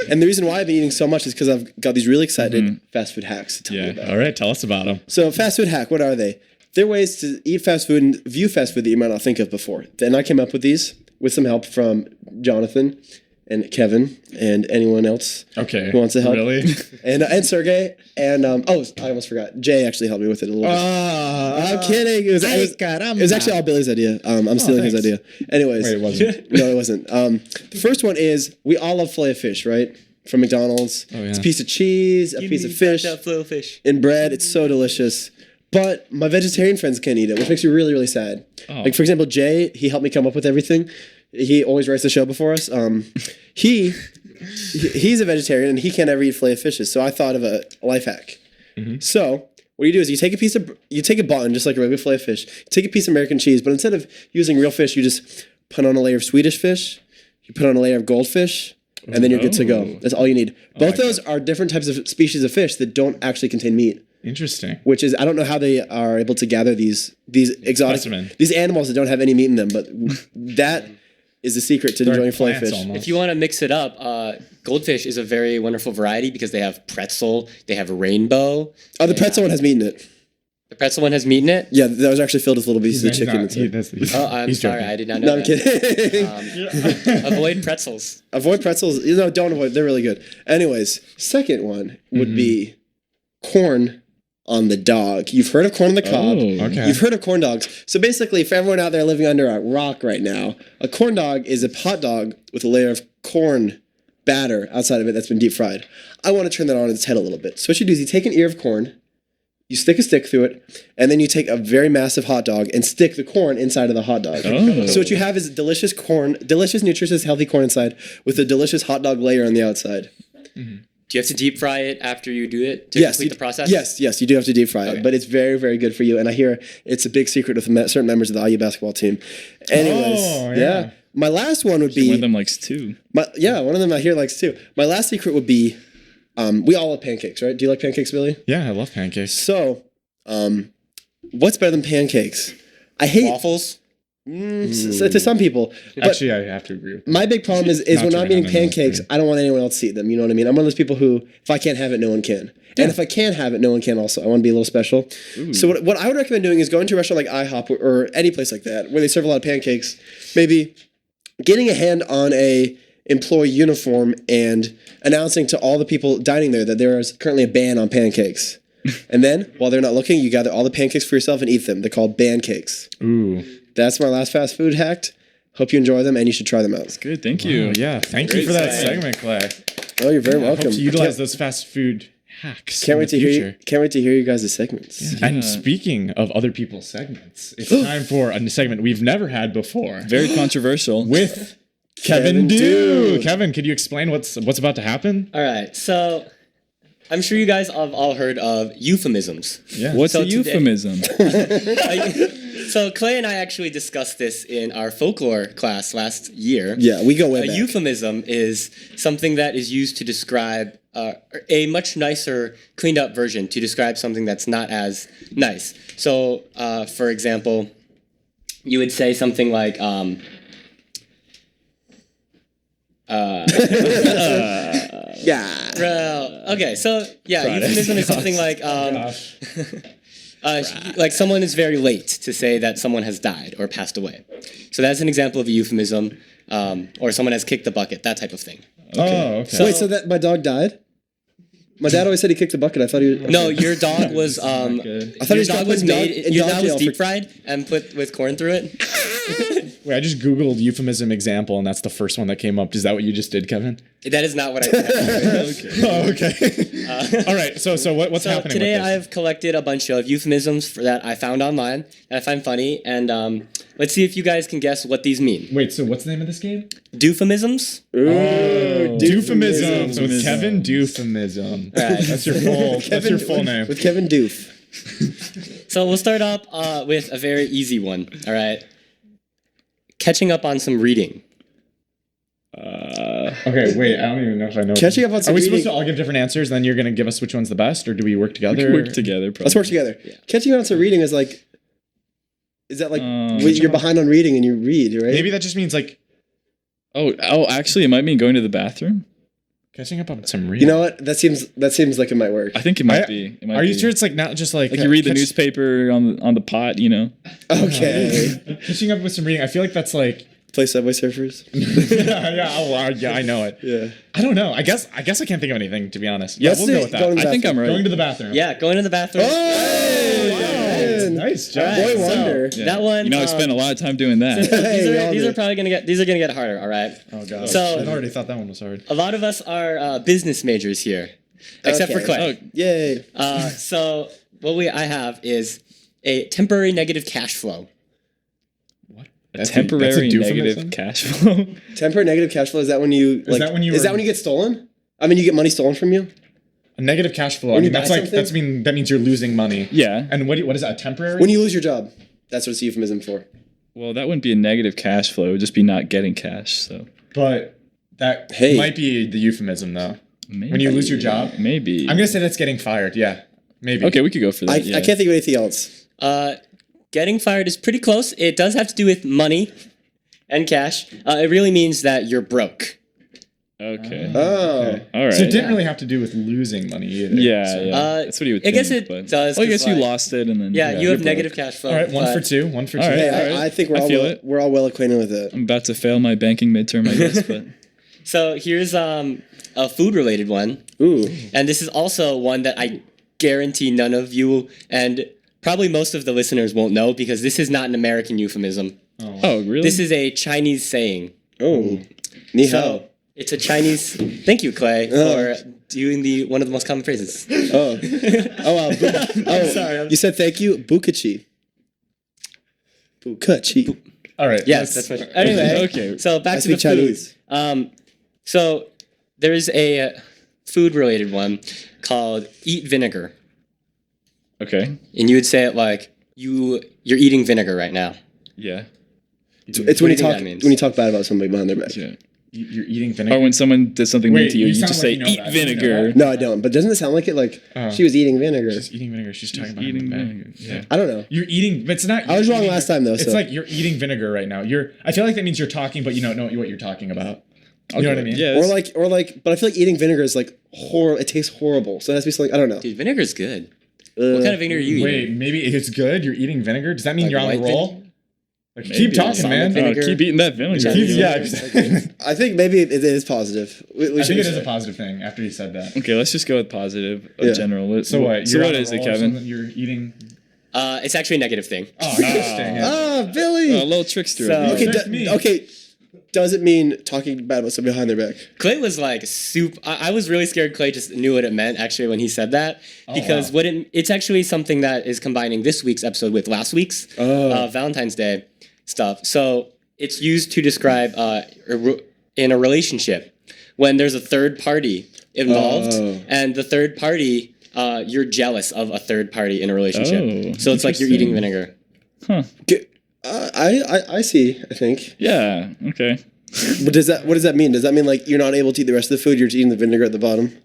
And the reason why I've been eating so much is because I've got these really excited fast food hacks to tell you about. All right, tell us about them. So fast food hack, what are they? They're ways to eat fast food and view fast food that you might not think of before. Then I came up with these with some help from Jonathan and Kevin and anyone else who wants to help. Really? And Sergey and I almost forgot. Jay actually helped me with it a little bit. I'm kidding. It was actually all Billy's idea. I'm stealing his idea. Anyways. Wait, it wasn't. No, it wasn't. The first one is we all love filet of fish, right? From McDonald's. Oh, yeah. It's a piece of cheese, a piece of fish, and bread. It's so delicious. But my vegetarian friends can't eat it, which makes me really, really sad. Oh. Like, for example, Jay, he helped me come up with everything. He always writes the show before us. He's a vegetarian and he can't ever eat filet of fishes. So I thought of a life hack. So what you do is you take a bun, just like a regular filet of fish. You take a piece of American cheese, but instead of using real fish, you just put on a layer of Swedish fish. You put on a layer of goldfish, and then you're good to go. That's all you need. Both those are different types of species of fish that don't actually contain meat. Interesting. Which is, I don't know how they are able to gather these exotic these animals that don't have any meat in them, but that is the secret to enjoying filet fish. If you want to mix it up, goldfish is a very wonderful variety because they have pretzel, they have rainbow. Oh, the pretzel one has meat in it. The pretzel one has meat in it? Yeah, that was actually filled with little pieces of chicken. I'm sorry, I did not know that. I'm kidding. Avoid pretzels. Avoid pretzels. No, don't avoid. They're really good. Anyways, second one would be corn on the dog. You've heard of corn on the cob. Okay. You've heard of corn dogs. So basically, for everyone out there living under a rock right now, a corn dog is a hot dog with a layer of corn batter outside of it that's been deep fried. I want to turn that on its head a little bit. So what you do is you take an ear of corn, you stick a stick through it, and then you take a very massive hot dog and stick the corn inside of the hot dog. So what you have is delicious corn, delicious, nutritious, healthy corn inside with a delicious hot dog layer on the outside. Do you have to deep fry it after you do it to complete the process? Yes, you do have to deep fry it, but it's very, very good for you. And I hear it's a big secret with certain members of the IU basketball team. Anyways, my last one would be... One of them likes two. One of them I hear likes two. My last secret would be, we all love pancakes, right? Do you like pancakes, Billy? Yeah, I love pancakes. So, what's better than pancakes? I hate... Waffles? To some people. Actually, I have to agree with that. My big problem is when I'm eating pancakes, I don't want anyone else to eat them. You know what I mean? I'm one of those people who, if I can't have it, no one can. And if I can have it, no one can also. I want to be a little special. So what I would recommend doing is going to a restaurant like IHOP or any place like that where they serve a lot of pancakes, maybe getting a hand on a employee uniform and announcing to all the people dining there that there is currently a ban on pancakes. And then, while they're not looking, you gather all the pancakes for yourself and eat them. They're called ban cakes. Ooh. That's my last fast food hack. Hope you enjoy them and you should try them out. That's good. Thank you. Yeah. Thank you for that segment, Clay. Oh, you're very welcome. Hope to utilize those fast food hacks. Can't wait to hear you guys' segments. Yeah. And speaking of other people's segments, it's time for a segment we've never had before. Very controversial. With Kevin Do. Kevin, could you explain what's about to happen? All right. So I'm sure you guys have all heard of euphemisms. Yeah. What's a euphemism? So Clay and I actually discussed this in our folklore class last year. Yeah, we go way back. A euphemism is something that is used to describe a much nicer, cleaned up version to describe something that's not as nice. So, for example, you would say something like, yeah. Okay, so yeah, euphemism is something like like someone is very late to say that someone has died or passed away. So that's an example of a euphemism, or someone has kicked the bucket, that type of thing. Okay. Oh, okay. So, wait, so that my dog died? My dad always said he kicked the bucket. I thought he was... No, your dog was I thought your dog was made. Your dog was deep fried and put with corn through it. Wait, I just Googled euphemism example, and that's the first one that came up. Is that what you just did, Kevin? That is not what I did. Okay. All right. So what's happening today? with this? I've collected a bunch of euphemisms that I found online that I find funny, and let's see if you guys can guess what these mean. Wait. So what's the name of this game? Doophemisms. Doophemisms with Kevin Doophemism. Right. That's your full name. With Kevin Doof. So we'll start up with a very easy one. All right. catching up on some reading. Okay, wait. I don't even know if I know. Catching up on some Are we reading. supposed to all give different answers? Then you're gonna give us which one's the best, or do we work together? We can work together. Probably. Let's work together. Catching up on some reading is like, is that like you're behind on reading and you read, right? Maybe that just means like Oh, actually, it might mean going to the bathroom. catching up on some reading. You know what? That seems like it might work. I think it might be. It might Are you be. sure it's like not just like Like you read the newspaper on the pot, you know? Okay. catching up with some reading? I feel like that's like Play Subway Surfers. yeah, I know it. Yeah. I don't know. I guess I can't think of anything, to be honest. Yeah, Let's we'll say go with that. going to the I think I'm right. Going to the bathroom. Yeah, going to the bathroom. Oh, Nice job. All right, Boy wonder. Yeah. That one. You know, I spent a lot of time doing that. Hey, these are probably gonna get harder. All right. Oh god. So- I already thought that one was hard. A lot of us are business majors here, except for Okay. Clay. Yay. So what I have is a temporary negative cash flow. A temporary negative cash flow. Temporary negative cash flow, is that when you like that when you is that were- when you get stolen? I mean you get money stolen from you? A negative cash flow. I When you mean, that's buy like something? that means you're losing money. Yeah. And what is that? A temporary? When you lose your job. That's what it's a euphemism for. Well, that wouldn't be a negative cash flow. It would just be not getting cash. So But that Hey. might be the euphemism though. maybe. When you lose your job. Maybe. I'm gonna say that's getting fired. Yeah. Maybe. Okay, we could go for that. I can't think of anything else. Getting fired is pretty close. It does have to do with money and cash. It really means that you're broke. Okay. Oh. All right. So it didn't really have to do with losing money either. Yeah, So- yeah. That's what he would I think. guess it but- does. Well, I guess 'cause, you like- lost it and then. Yeah, you you're have broke. negative cash flow. All right, one but- for two. One for two. All right. Hey, I think I feel it. we're all well acquainted with it. I'm about to fail my banking midterm, I guess, but. So here's a food related one. Ooh. And this is also one that I guarantee none of you and probably most of the listeners won't know because this is not an American euphemism. Oh, really? This is a Chinese saying. Oh. Ni hao. So it's a Chinese. Thank you, Clay, for doing one of the most common phrases. Oh. Sorry. You said thank you? Bukachi. Bukachi. All right. Yes, that's what. Anyway, Okay. So back I to the speak Chinese. food. So there's a food related one called eat vinegar, Okay. and you would say it like you're eating vinegar right now. Yeah. It's What when do you you think talk that means? when you talk bad about somebody behind their back. Yeah. You're eating vinegar. Or when someone does something mean Wait, to you, you you sound just like say, you know eat that. You know vinegar. that. No, I don't. But doesn't it sound like it? Like she was eating vinegar. She's eating vinegar. She's talking about Eating vinegar. vinegar. Yeah. I don't know. You're eating, but it's not. I was you're wrong eating- last time, though, It's so- like you're eating vinegar right now. I feel like that means you're talking, but you don't know what you're talking about. You know what I mean? Yeah. Or like, but I feel like eating vinegar is like horrible. It tastes horrible. So it has to be something. I don't know. Dude, vinegar's good. What kind of vinegar are you Wait, eating? maybe it's good. You're eating vinegar. Does that mean Like you're on the white roll? Like, Maybe. keep talking, Balsamic man. vinegar. Keep eating that vinegar. Yeah. I think maybe it is positive. We I think should- it is a positive thing after you said that. Okay, let's just go with positive. Yeah. General. So what? So You're what on a is it, roll or Kevin? something? You're eating. It's actually a negative thing. Oh, interesting. Ah, Billy. Oh, a little trickster. So- over okay. here. tricked me. Okay. Does it mean talking bad about somebody behind their back? Clay was like super. I was really scared. Clay just knew what it meant actually when he said that because wow. it's actually something that is combining this week's episode with last week's Valentine's Day stuff. So it's used to describe in a relationship when there's a third party involved and the third party you're jealous of a third party in a relationship. Oh, So it's like you're eating vinegar. Huh. I see. I think. Yeah. Okay. But what does that mean? Does that mean like you're not able to eat the rest of the food? You're just eating the vinegar at the bottom.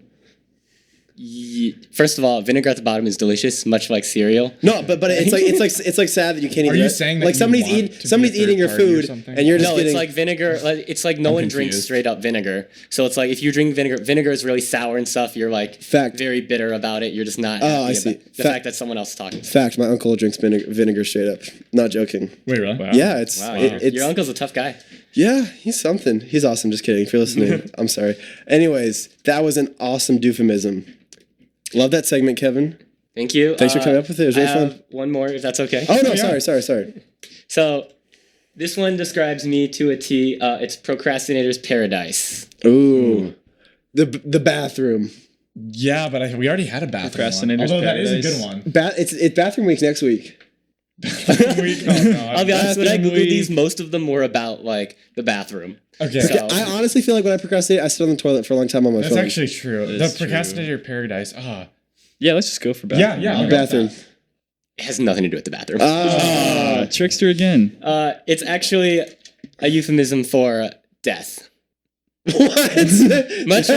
First of all, vinegar at the bottom is delicious, much like cereal. No, but it's like sad that you can't eat. Are the you rest. saying that like you somebody's want eating to be somebody's a third eating your party or food something? and you're just No, getting it's like vinegar. It's like no one drinks confused. straight up vinegar. So it's like if you drink vinegar is really sour and stuff. You're like Fact. very bitter about it. You're just not. Oh, happy I see. about the fact that someone else is talking. fact. My uncle drinks vinegar straight up. Not joking. Wait, really? Wow. Yeah, it's Wow, it's your uncle's a tough guy. yeah, he's something. He's awesome. Just kidding. If you're listening, I'm sorry. Anyways, that was an awesome euphemism. Love that segment, Kevin. Thank you. Thanks for coming up with it. It was really I have fun. one more, if that's okay. Oh no, yeah. sorry. So this one describes me to a T. It's procrastinator's paradise. Ooh, the bathroom. Yeah, but we already had a bathroom one. Procrastinator's Although that is a paradise. good one. It's bathroom week next week. I'll be honest. When I Bathroom googled week. these, most of them were about like the bathroom. Okay. So- I honestly feel like when I procrastinate, I sit on the toilet for a long time on my That's phone. actually true. The That's procrastinator paradise. Ah. Yeah, let's just go for Yeah, bathroom. yeah. I'll go with bathroom. that. It has nothing to do with the bathroom. Trickster again. It's actually a euphemism for death. What? Much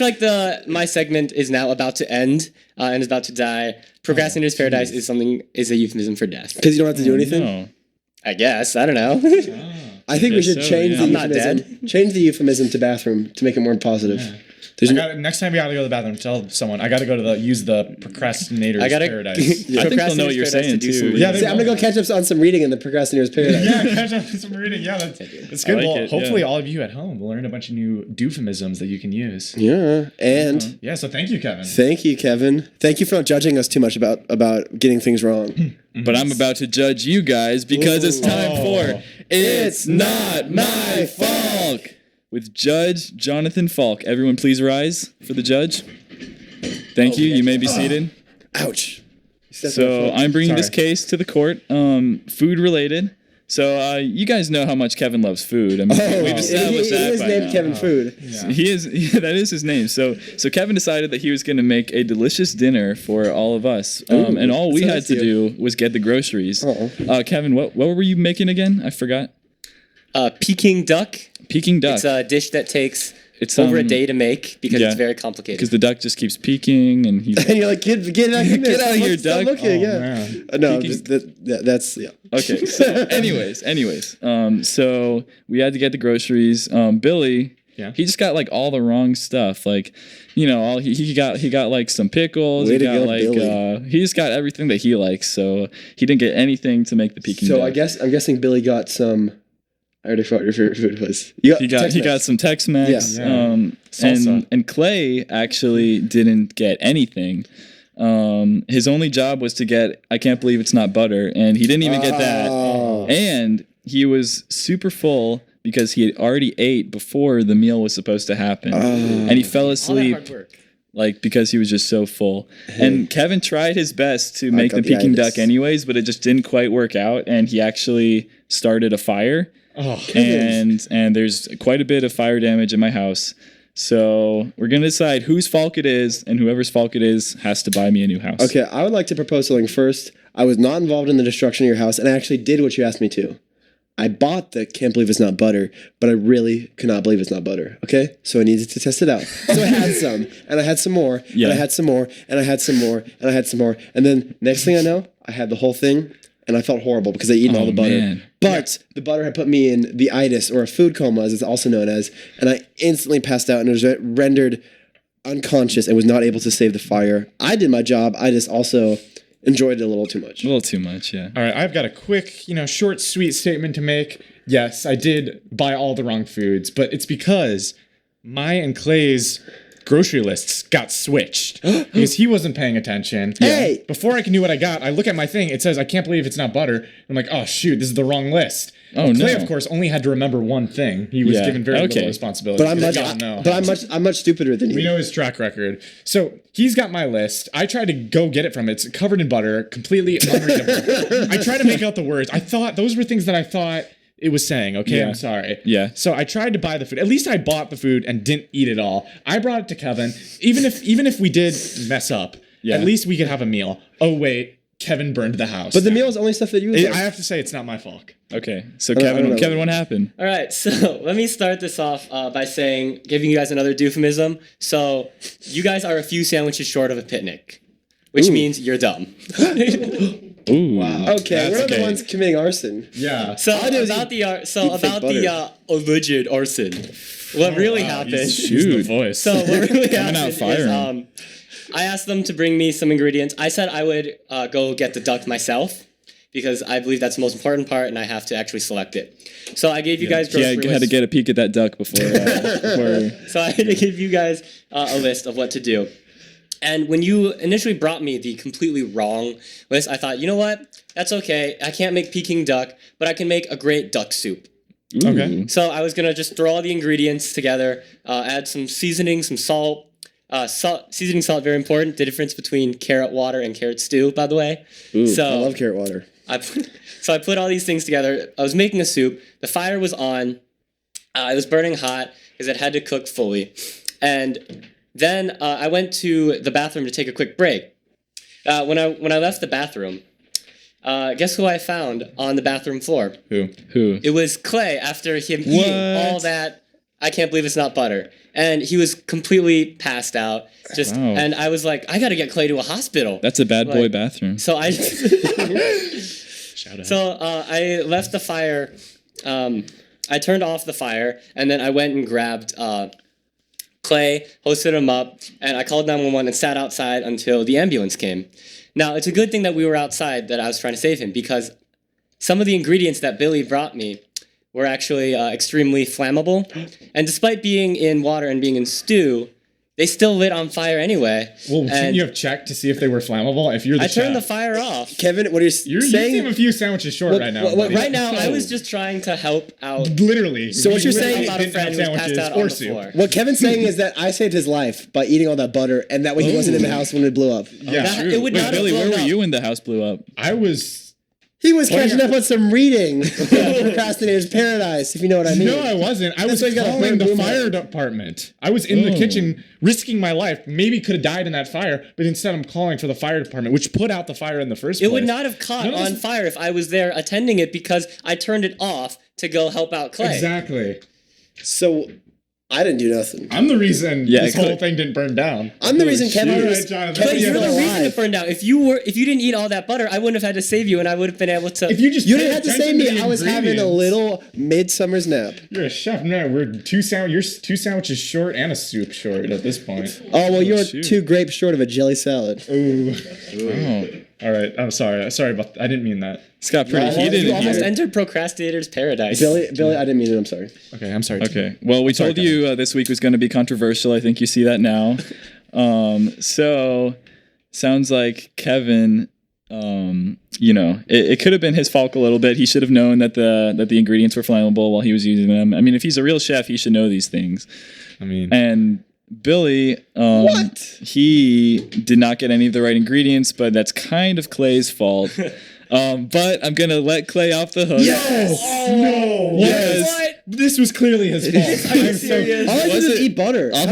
like my segment is now about to end and is about to die. Procrastinator's Paradise is a euphemism for death. Because you don't have to do anything? No. I guess. I don't know. I think we guess should so, change yeah. the I'm not euphemism. Change the euphemism to bathroom to make it more positive. Next time you gotta go to the bathroom, tell someone I gotta go to use the procrastinator's paradise. I think they'll know what you're saying too. Yeah, See, I'm gonna go catch up on some reading in the Procrastinator's Paradise. Yeah, catch up with some reading. Yeah, that's good. like Well, it, hopefully yeah. all of you at home will learn a bunch of new euphemisms that you can use. Yeah, and Yeah, so thank you, Kevin. thank you, Kevin. Thank you for not judging us too much about getting things wrong. But I'm about to judge you guys because it's time for It's Not My Fault with Judge Jonathan Falk. Everyone please rise for the judge. Thank you. You may be seated. Ouch. So I'm bringing this Sorry. case to the court, food related. So you guys know how much Kevin loves food. I mean, we've established he that is by named now. Kevin Food. He is. That is his name. So Kevin decided that he was going to make a delicious dinner for all of us, and all we so had nice to of do was get the groceries. Uh-oh. Kevin, what were you making again? I forgot. Peking duck. Peking duck. It's a dish that takes It's, over a day to make because yeah. it's very complicated. Because the duck just keeps peeking, and he's And you're like, get out, Get out of here, Stop Doug. looking, yeah. man. No, Peeking. that's yeah. okay. So, anyways, so we had to get the groceries. Billy, Yeah. he just got like all the wrong stuff. Like, he got like some pickles. Way he to got go, like Billy. he just got everything that he likes. So he didn't get anything to make the Peking So duck. I'm guessing Billy got some. I already forgot what your favorite food was. You He got Tex-Mex. some Tex-Mex. Yeah. And Salsa. Clay actually didn't get anything. His only job was to get I can't believe it's not butter, and he didn't even get that. Oh. And he was super full because he had already ate before the meal was supposed to happen, and he fell all that asleep. hard work. Like because he was just so full. And Kevin tried his best to make the got the Peking itis. duck anyways, but it just didn't quite work out, and he actually started a fire. Oh, And there's quite a bit of fire damage in my house. So we're gonna decide whose fault it is, and whoever's fault it is has to buy me a new house. Okay, I would like to propose something first. I was not involved in the destruction of your house, and I actually did what you asked me to. I bought the can't believe it's not butter, but I really could not believe it's not butter. Okay? So I needed to test it out. So I had some, and I had some more, Yeah. and I had some more, and I had some more, and I had some more. And then next thing I know, I had the whole thing, and I felt horrible because I eaten all the butter. man. But the butter had put me in the itis, or a food coma, as it's also known as, and I instantly passed out and was rendered unconscious and was not able to save the fire. I did my job. I just also enjoyed it a little too much. A little too much, yeah. All right, I've got a quick, short, sweet statement to make. Yes, I did buy all the wrong foods, but it's because my and Clay's grocery lists got switched because he wasn't paying attention. Hey! Before I can do what I got, I look at my thing. It says, I can't believe it's not butter. I'm like, oh, shoot, this is the wrong list. Oh, Well, Clay, no. of course, only had to remember one thing. He was Yeah, given very okay. little responsibility. But I'm much stupider than you. We know his track record. So he's got my list. I tried to go get it from it. It's covered in butter, completely unreadable. I tried to make out the words. I thought those were things that I thought it was saying. Okay, Yeah. I'm sorry. Yeah. So I tried to buy the food. At least I bought the food and didn't eat it all. I brought it to Kevin. Even if we did mess up, Yeah. at least we could have a meal. Oh wait, Kevin burned the house. But the meal is only stuff that you would I like. have to say it's not my fault. Okay. So I don't know. Kevin, what happened? All right, so let me start this off by giving you guys another euphemism. So you guys are a few sandwiches short of a picnic, which means you're dumb. Ooh. Wow. Okay, we're not the ones committing arson. Yeah. So All I do is about eat the alleged arson, what really happened? Shoot. The voice. So what really Coming out happened firing. is I asked them to bring me some ingredients. I said I would go get the duck myself because I believe that's the most important part, and I have to actually select it. So I gave you guys Yeah, grocery I had to lists. get a peek at that duck before. So I had to give you guys a list of what to do. And when you initially brought me the completely wrong list, I thought, you know what? That's okay. I can't make Peking duck, but I can make a great duck soup. Okay. So I was going to just throw all the ingredients together, add some seasoning, some salt. Seasoning salt, very important. The difference between carrot water and carrot stew, by the way. So I love carrot water. I put all these things together. I was making a soup. The fire was on. It was burning hot because it had to cook fully. And then I went to the bathroom to take a quick break. When I left the bathroom, guess who I found on the bathroom floor? Who? It was Clay after him eating all that. I can't believe it's not butter. And he was completely passed out. And I was like, I got to get Clay to a hospital. That's a bad boy bathroom. So I Shout out. So I left the fire. I turned off the fire, and then I went and grabbed Clay, hosted him up, and I called 911 and sat outside until the ambulance came. Now, it's a good thing that we were outside, that I was trying to save him, because some of the ingredients that Billy brought me were actually extremely flammable. And despite being in water and being in stew, they still lit on fire anyway. Well, shouldn't you have checked to see if they were flammable? If you're the I turned the chef. fire off. Kevin, what are you You saying? seem a few sandwiches short right now. buddy. Right now, I was just trying to help out. Literally. So what you're saying- About a friend who was passed out on the floor. What Kevin's saying is that I saved his life by eating all that butter, and that way he wasn't in the house when it blew up. Yeah. It would Wait, not have Billy, where blown were up. you when the house blew up? I was. He was catching up on some reading. Procrastinator's paradise, if you know what I mean. No, I wasn't. I was why you gotta calling burn the boom fire light. department. I was in the kitchen risking my life. Maybe could have died in that fire, but instead I'm calling for the fire department, which put out the fire in the first place. It would not have caught None of on this- fire if I was there attending it, because I turned it off to go help out Clay. Exactly. So I didn't do nothing. I'm the reason Yeah, this Clay- whole thing didn't burn down. I'm the reason Kevin All was. right, Jonathan. Kevin But you're was the reason alive. it burned out. If you didn't eat all that butter, I wouldn't have had to save you, and I would have been able to. If you just You pay didn't have to attention save me. the I was having a ingredients- little midsummer's nap. You're a chef. No, we're you're two sandwiches short and a soup short at this point. Oh well, you're shoot. 2 grapes short of a jelly salad. Ooh. Oh, All right. I'm sorry. Sorry about. I didn't mean that. it's got pretty Well, heated You in almost here. entered procrastinator's paradise. Billy, I didn't mean it. I'm sorry. Okay. I'm sorry. Okay. Well, we Sorry, told you this week was going to be controversial. I think you see that now. So sounds like Kevin. It could have been his fault a little bit. He should have known that the ingredients were flammable while he was using them. I mean, if he's a real chef, he should know these things. I mean. And Billy, he did not get any of the right ingredients, but that's kind of Clay's fault. But I'm gonna let Clay off the hook. No. Yes. This was clearly his fault. I'm serious? All I did Was was it- eat butter. All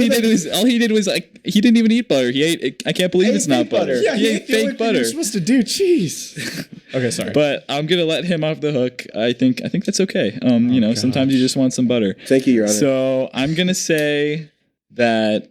he did was like he didn't even eat butter. He ate. I can't believe Ate it's not fake butter. butter. Yeah, he ate the only fake thing butter. You're supposed to do cheese. Okay, sorry. But I'm gonna let him off the hook. I think that's okay. Sometimes you just want some butter. Thank you, Your Honor. So I'm gonna say that.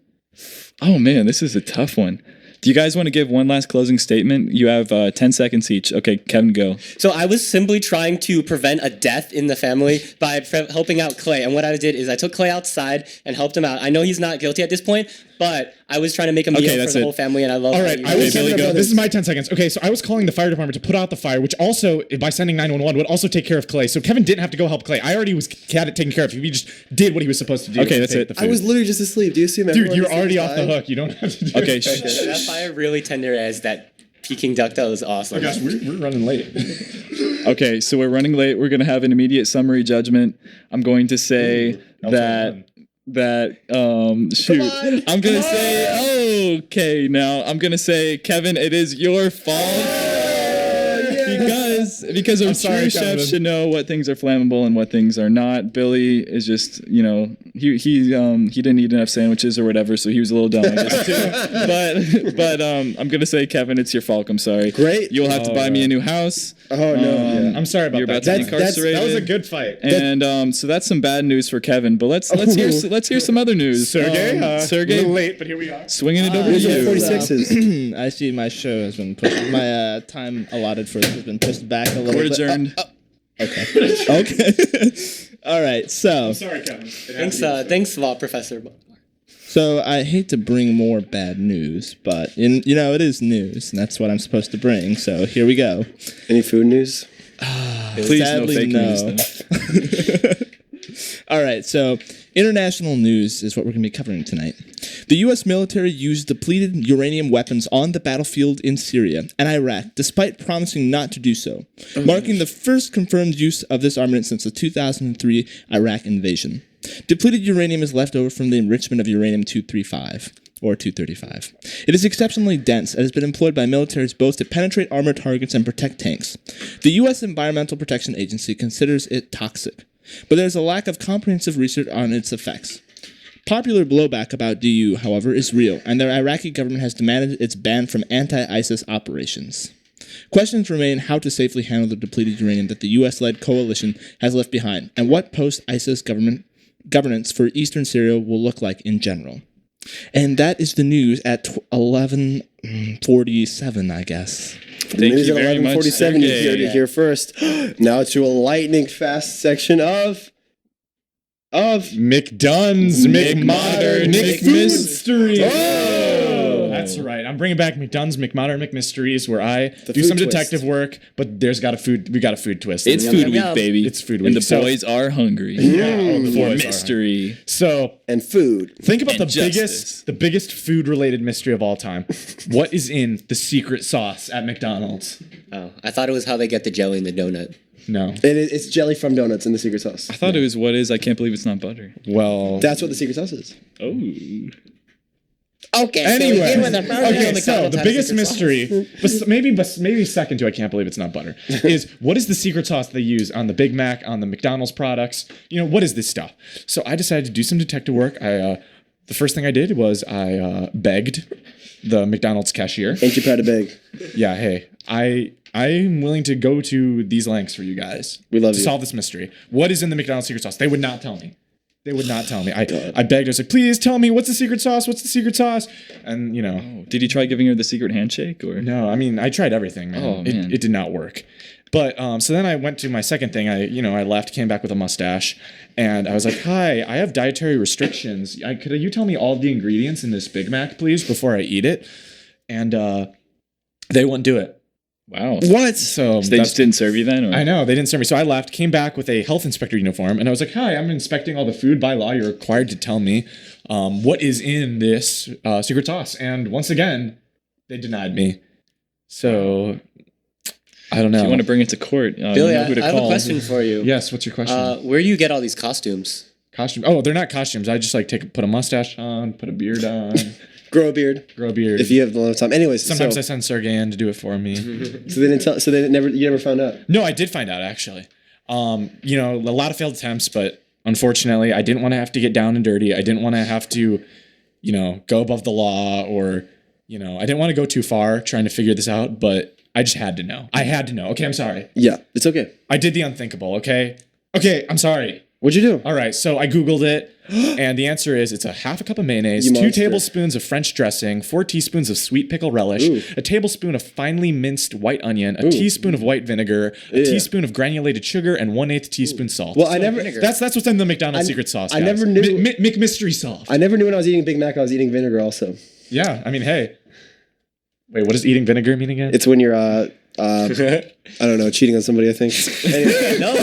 Oh man, this is a tough one. Do you guys want to give one last closing statement? You have 10 seconds each. Okay, Kevin, go. So I was simply trying to prevent a death in the family by helping out Clay. And what I did is I took Clay outside and helped him out. I know he's not guilty at this point, but I was trying to make a meal for that's the it. whole family, and I love. All right, I was Billy, go. This is my 10 seconds. Okay, so I was calling the fire department to put out the fire, which also, by sending 911, would also take care of Clay. So Kevin didn't have to go help Clay. I already had it taken care of. He just did what he was supposed to do. Okay, that's Take it. the I food. was literally just asleep. Do you assume Dude, everyone you're is already off the fine? hook. You don't have to do Okay, it. That fire really tenderized that Peking duck. That was awesome. Oh gosh, we're running late. Okay, so we're running late. We're gonna have an immediate summary judgment. I'm going to say Elton that shoot. I'm gonna say okay. Now I'm gonna say Kevin, it is your fault. Because a sorry, true chef Kevin. should know what things are flammable and what things are not. Billy is just, he didn't eat enough sandwiches or whatever, so he was a little dumb, I guess, too. But I'm gonna say, Kevin, it's your fault. I'm sorry. Great. You'll have to buy me a new house. Oh no. I'm sorry about You're that. about to be That's- incarcerated. That was a good fight. And so that's some bad news for Kevin. But let's hear some other news. Sergey, a Sergey, little late, but here we are. swinging it over to Where's you. the 46s? I see my show has been pushed. My time allotted for this has been pushed back a little Court bit. adjourned. Okay. All right. So Sorry, Kevin. Thanks a lot, Professor. I hate to bring more bad news, but it is news, and that's what I'm supposed to bring. So here we go. Any food news? Please, Sadly, no fake news. no. Then. All right, so international news is what we're going to be covering tonight. The U.S. military used depleted uranium weapons on the battlefield in Syria and Iraq, despite promising not to do so, marking the first confirmed use of this armament since the 2003 Iraq invasion. Depleted uranium is left over from the enrichment of uranium-235. Or 235. It is exceptionally dense and has been employed by militaries both to penetrate armored targets and protect tanks. The U.S. Environmental Protection Agency considers it toxic, but there is a lack of comprehensive research on its effects. Popular blowback about DU, however, is real, and the Iraqi government has demanded its ban from anti-ISIS operations. Questions remain how to safely handle the depleted uranium that the U.S.-led coalition has left behind, and what post-ISIS governance for Eastern Syria will look like in general. And that is the news at 11:47, I guess. The news you at very much, 11:47. You Sergey. heard it here first. Now to a lightning fast section of McDone's, McModern, McMysteries. Oh! That's right. I'm bringing back McDone's, McModern, McMysteries, where I do food some twist. detective work, but we got a food twist. It's food week, baby. It's food week. And the So- boys are hungry. the For boys are. mystery. So And food. think about And the justice. biggest food-related mystery of all time. What is in the secret sauce at McDonald's? Oh, I thought it was how they get the jelly in the donut. No. It's jelly from donuts in the secret sauce. I thought it was what is. I can't believe it's not butter. Well, That's what the secret sauce is. Oh. Okay. anyway. So Okay, so the biggest mystery, maybe second to I can't believe it's not butter, is what is the secret sauce they use on the Big Mac, on the McDonald's products? What is this stuff? So I decided to do some detective work. The first thing I did was I begged the McDonald's cashier. Ain't you proud to beg? Yeah, hey, I'm willing to go to these lengths for you guys. We love to you. solve this mystery. What is in the McDonald's secret sauce? They would not tell me. I begged. I was like, please tell me what's the secret sauce? What's the secret sauce? And Did you try giving her the secret handshake or? no. I mean, I tried everything, man. Oh, man. It did not work. But so then I went to my second thing. I left, came back with a mustache, and I was like, hi, I have dietary restrictions. Could you tell me all the ingredients in this Big Mac, please, before I eat it? And they wouldn't do it. Wow. What? So They just didn't serve you then? Or? I know, they didn't serve me. So I left, came back with a health inspector uniform, and I was like, hi, I'm inspecting all the food. By law, you're required to tell me what is in this secret sauce. And once again, they denied me. So I don't know. If you want to bring it to court, Billy, you know who to I have call. a question for you. Yes, what's your question? Where do you get all these costumes? Costumes? Oh, they're not costumes. I just put a mustache on, put a beard on, Grow a beard. If you have a lot of time. Anyways, sometimes I send Sergey in to do it for me. So they didn't tell. So you never found out. No, I did find out actually. A lot of failed attempts, but unfortunately, I didn't want to have to get down and dirty. I didn't want to have to, go above the law, or, I didn't want to go too far trying to figure this out. But I just had to know. I had to know. Okay, I'm sorry. Yeah, it's okay. I did the unthinkable. Okay, I'm sorry. What'd you do? All right, so I Googled it, and the answer is it's a half a cup of mayonnaise, You 2 monster. tablespoons of French dressing, 4 teaspoons of sweet pickle relish, Ooh. a tablespoon of finely minced white onion, a teaspoon of white vinegar, a teaspoon of granulated sugar, and 1/8 teaspoon salt. Well, I never. That's what's in the McDonald's secret sauce. I guys. never knew- McMystery sauce. I never knew when I was eating Big Mac, I was eating vinegar also. Yeah, I mean, hey. Wait, what does eating vinegar mean again? It's when you're I don't know, cheating on somebody, I think. Anyway. No.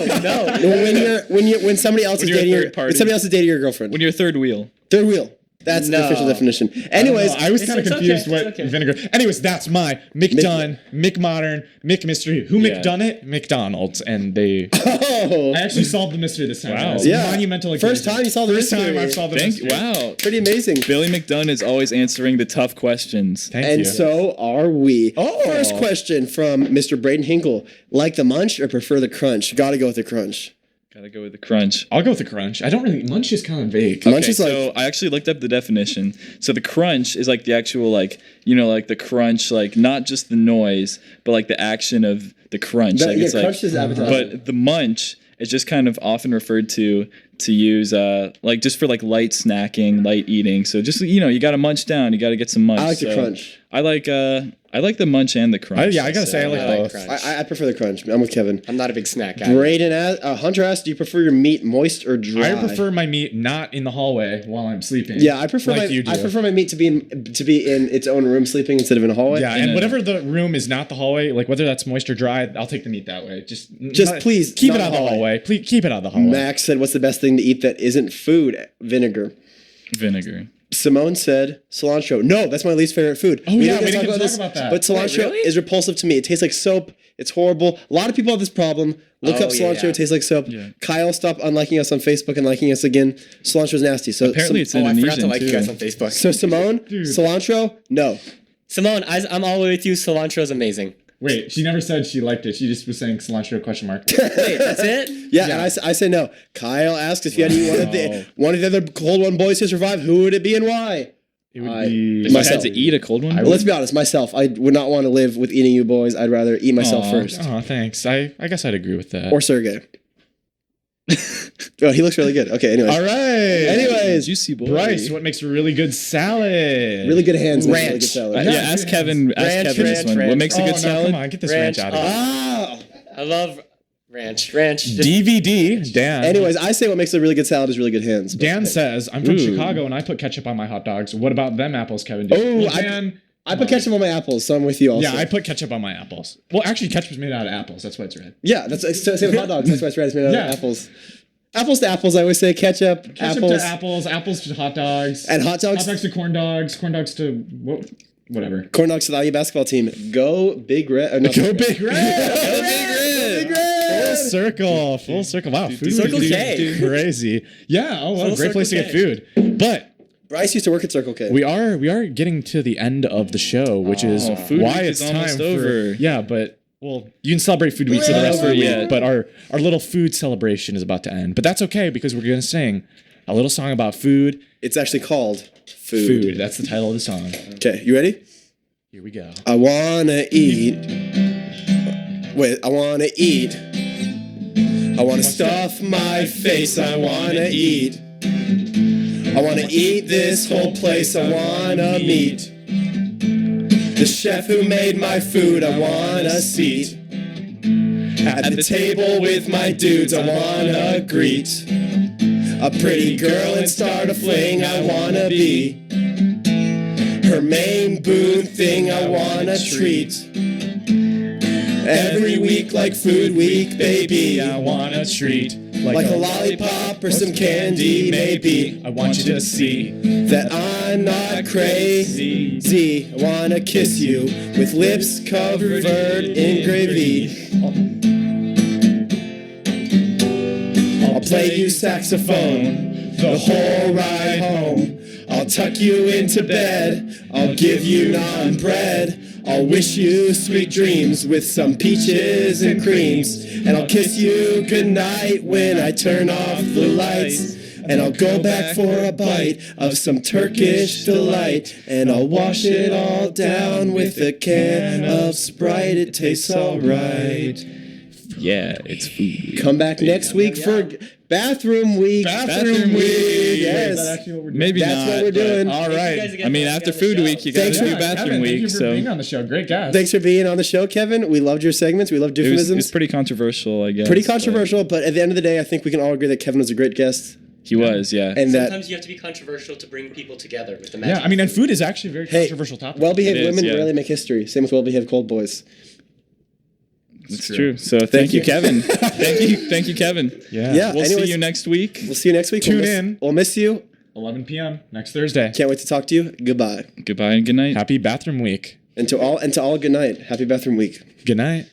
when somebody else When is you're a dating third party. when somebody else is dating your girlfriend. When you're third wheel. Third wheel. That's the official definition. Anyways, I was kind of it's confused okay, what it's okay. vinegar. Anyways, that's my McDone, McModern, McMystery. Who Yeah. McDone it? McDonald's, and they. oh, I actually solved the mystery this time. Wow. It was Yeah. monumental. First occasion. time you solved the First mystery. time I've solved the Thank mystery. Wow. pretty amazing. Billy McDunn is always answering the tough questions. Thank And you. so are we. Oh. First question from Mr. Braden Hinkle. Like the munch or prefer the crunch? Gotta go with the crunch. Gotta go with the crunch. I'll go with the crunch. I don't really munch is kind of vague. Munch Okay, is like so I actually looked up the definition. So the crunch is like the actual like the crunch, like not just the noise, but like the action of the crunch. That- Like yeah, it's like, crunch is appetizing. but the munch is just kind of often referred to use like just for like light snacking, light eating. So just you got to munch down. You got to get some munch. I like the So crunch. I like the munch and the crunch. I gotta say I like I like both. crunch. I prefer the crunch. I'm with Kevin. I'm not a big snack guy. Braden Hunter asked, do you prefer your meat moist or dry? I prefer my meat not in the hallway while I'm sleeping. Yeah, I prefer like you do. I prefer my meat to be in its own room sleeping instead of in a hallway. Yeah, and whatever the room is not the hallway, like whether that's moist or dry, I'll take the meat that way. Just please, keep not it out of the hallway. hallway. Please keep it out of the hallway. Max said, what's the best thing to eat that isn't food? Vinegar. Vinegar. Simone said cilantro. No, that's my least favorite food. Oh, yeah, we didn't didn't talk about that. But cilantro Wait, really? is repulsive to me. It tastes like soap. It's horrible. A lot of people have this problem. Look Oh, up yeah, cilantro. yeah. It tastes like soap. Yeah. Kyle, stop unliking us on Facebook and liking us again. Cilantro's nasty. So Apparently it's Oh, I forgot to Indonesian like you guys too. on Facebook. So Simone, cilantro, no. Simone, I'm all the way with you. Cilantro is amazing. Wait, she never said she liked it. She just was saying cilantro ? Wait, that's it? Yeah, and I say no. Kyle asks if you had to eat one of the other cold one boys to survive. Who would it be and why? It would be. If I had to eat a cold one? Well, let's be honest, myself, I would not want to live with eating you boys. I'd rather eat myself first. Oh, thanks. I guess I'd agree with that. Or Sergey. Oh, he looks really good. Okay, anyways. All right. Anyways, juicy boy. Bryce, what makes a really good salad? Really good hands. Make Ranch. really good salad. Yeah, ask Kevin. Ask Kevin this one. What makes a good salad? Come on, get this Ranch. ranch out of here. Ah! I love ranch. Ranch. DVD, Dan. Anyways, I say what makes a really good salad is really good hands. But Dan says, I'm from Chicago and I put ketchup on my hot dogs. What about them apples, Kevin? Oh, Dan, I put ketchup on my apples, so I'm with you also. yeah, I put ketchup on my apples. Well, actually, ketchup's made out of apples. That's why it's red. Yeah, that's same with hot dogs. That's why it's red. It's made out Yeah. of apples. Apples to apples, I always say ketchup, Ketchup apples. to apples, apples to hot dogs. And hot dogs? Hot dogs to corn dogs to whatever. Corn dogs to the IU basketball team. Go Big Red. Go Big Red! Go Big Red! Full circle. Full circle. Wow, food Circle is K. crazy. Yeah, oh, well, Full great place to Circle get food. But Bryce used to work at Circle K. we are getting to the end of the show, which is Food why Week it's is time almost for over. Yeah, but well, you can celebrate Food Week for the rest of the week, yet. but our little food celebration is about to end. But that's okay because we're gonna sing a little song about food. It's actually called Food. Food. That's the title of the song. Okay, you ready? Here we go. I wanna eat. Wait, I wanna eat. I wanna stuff my face. I wanna eat. I wanna eat this whole place. I wanna meet the chef who made my food. I want a seat at the table with my dudes. I wanna greet a pretty girl and start a fling. I wanna be her main boon thing. I wanna treat every week like Food Week, baby. I want a treat like a lollipop or some candy, maybe. I want you to see that I'm not crazy. I wanna kiss you with lips covered in gravy. I'll play you saxophone the whole ride home. I'll tuck you into bed. I'll give you naan bread. I'll wish you sweet dreams with some peaches and creams. And I'll kiss you goodnight when I turn off the lights. And I'll go back for a bite of some Turkish delight. And I'll wash it all down with a can of Sprite. It tastes alright. Yeah, it's food. Come back next week for Bathroom Week. Bathroom Week. Yes. Maybe That's not. what we're doing. All right. I mean, after Food Week, you gotta Thanks do for- Bathroom Kevin, Week. thank you for So being on the show. Great guest. Thanks for being on the show, Kevin. We loved your segments. We loved it was euphemisms. pretty controversial, I guess. Pretty but controversial, but at the end of the day, I think we can all agree that Kevin was a great guest. He was, yeah. And that Sometimes you have to be controversial to bring people together with the Yeah, magic. I mean, and food is actually a very Hey, controversial topic. well-behaved It is, women yeah. rarely make history. Same with well-behaved cold boys. It's true. So thank you, you. Kevin. Thank you, Kevin. Yeah. We'll anyways, see you next week. We'll see you next week. Tune We'll miss- in. We'll miss you. 11 p.m. next Thursday. Can't wait to talk to you. Goodbye. Goodbye and good night. Happy Bathroom Week. And to all, good night. Happy Bathroom Week. Good night.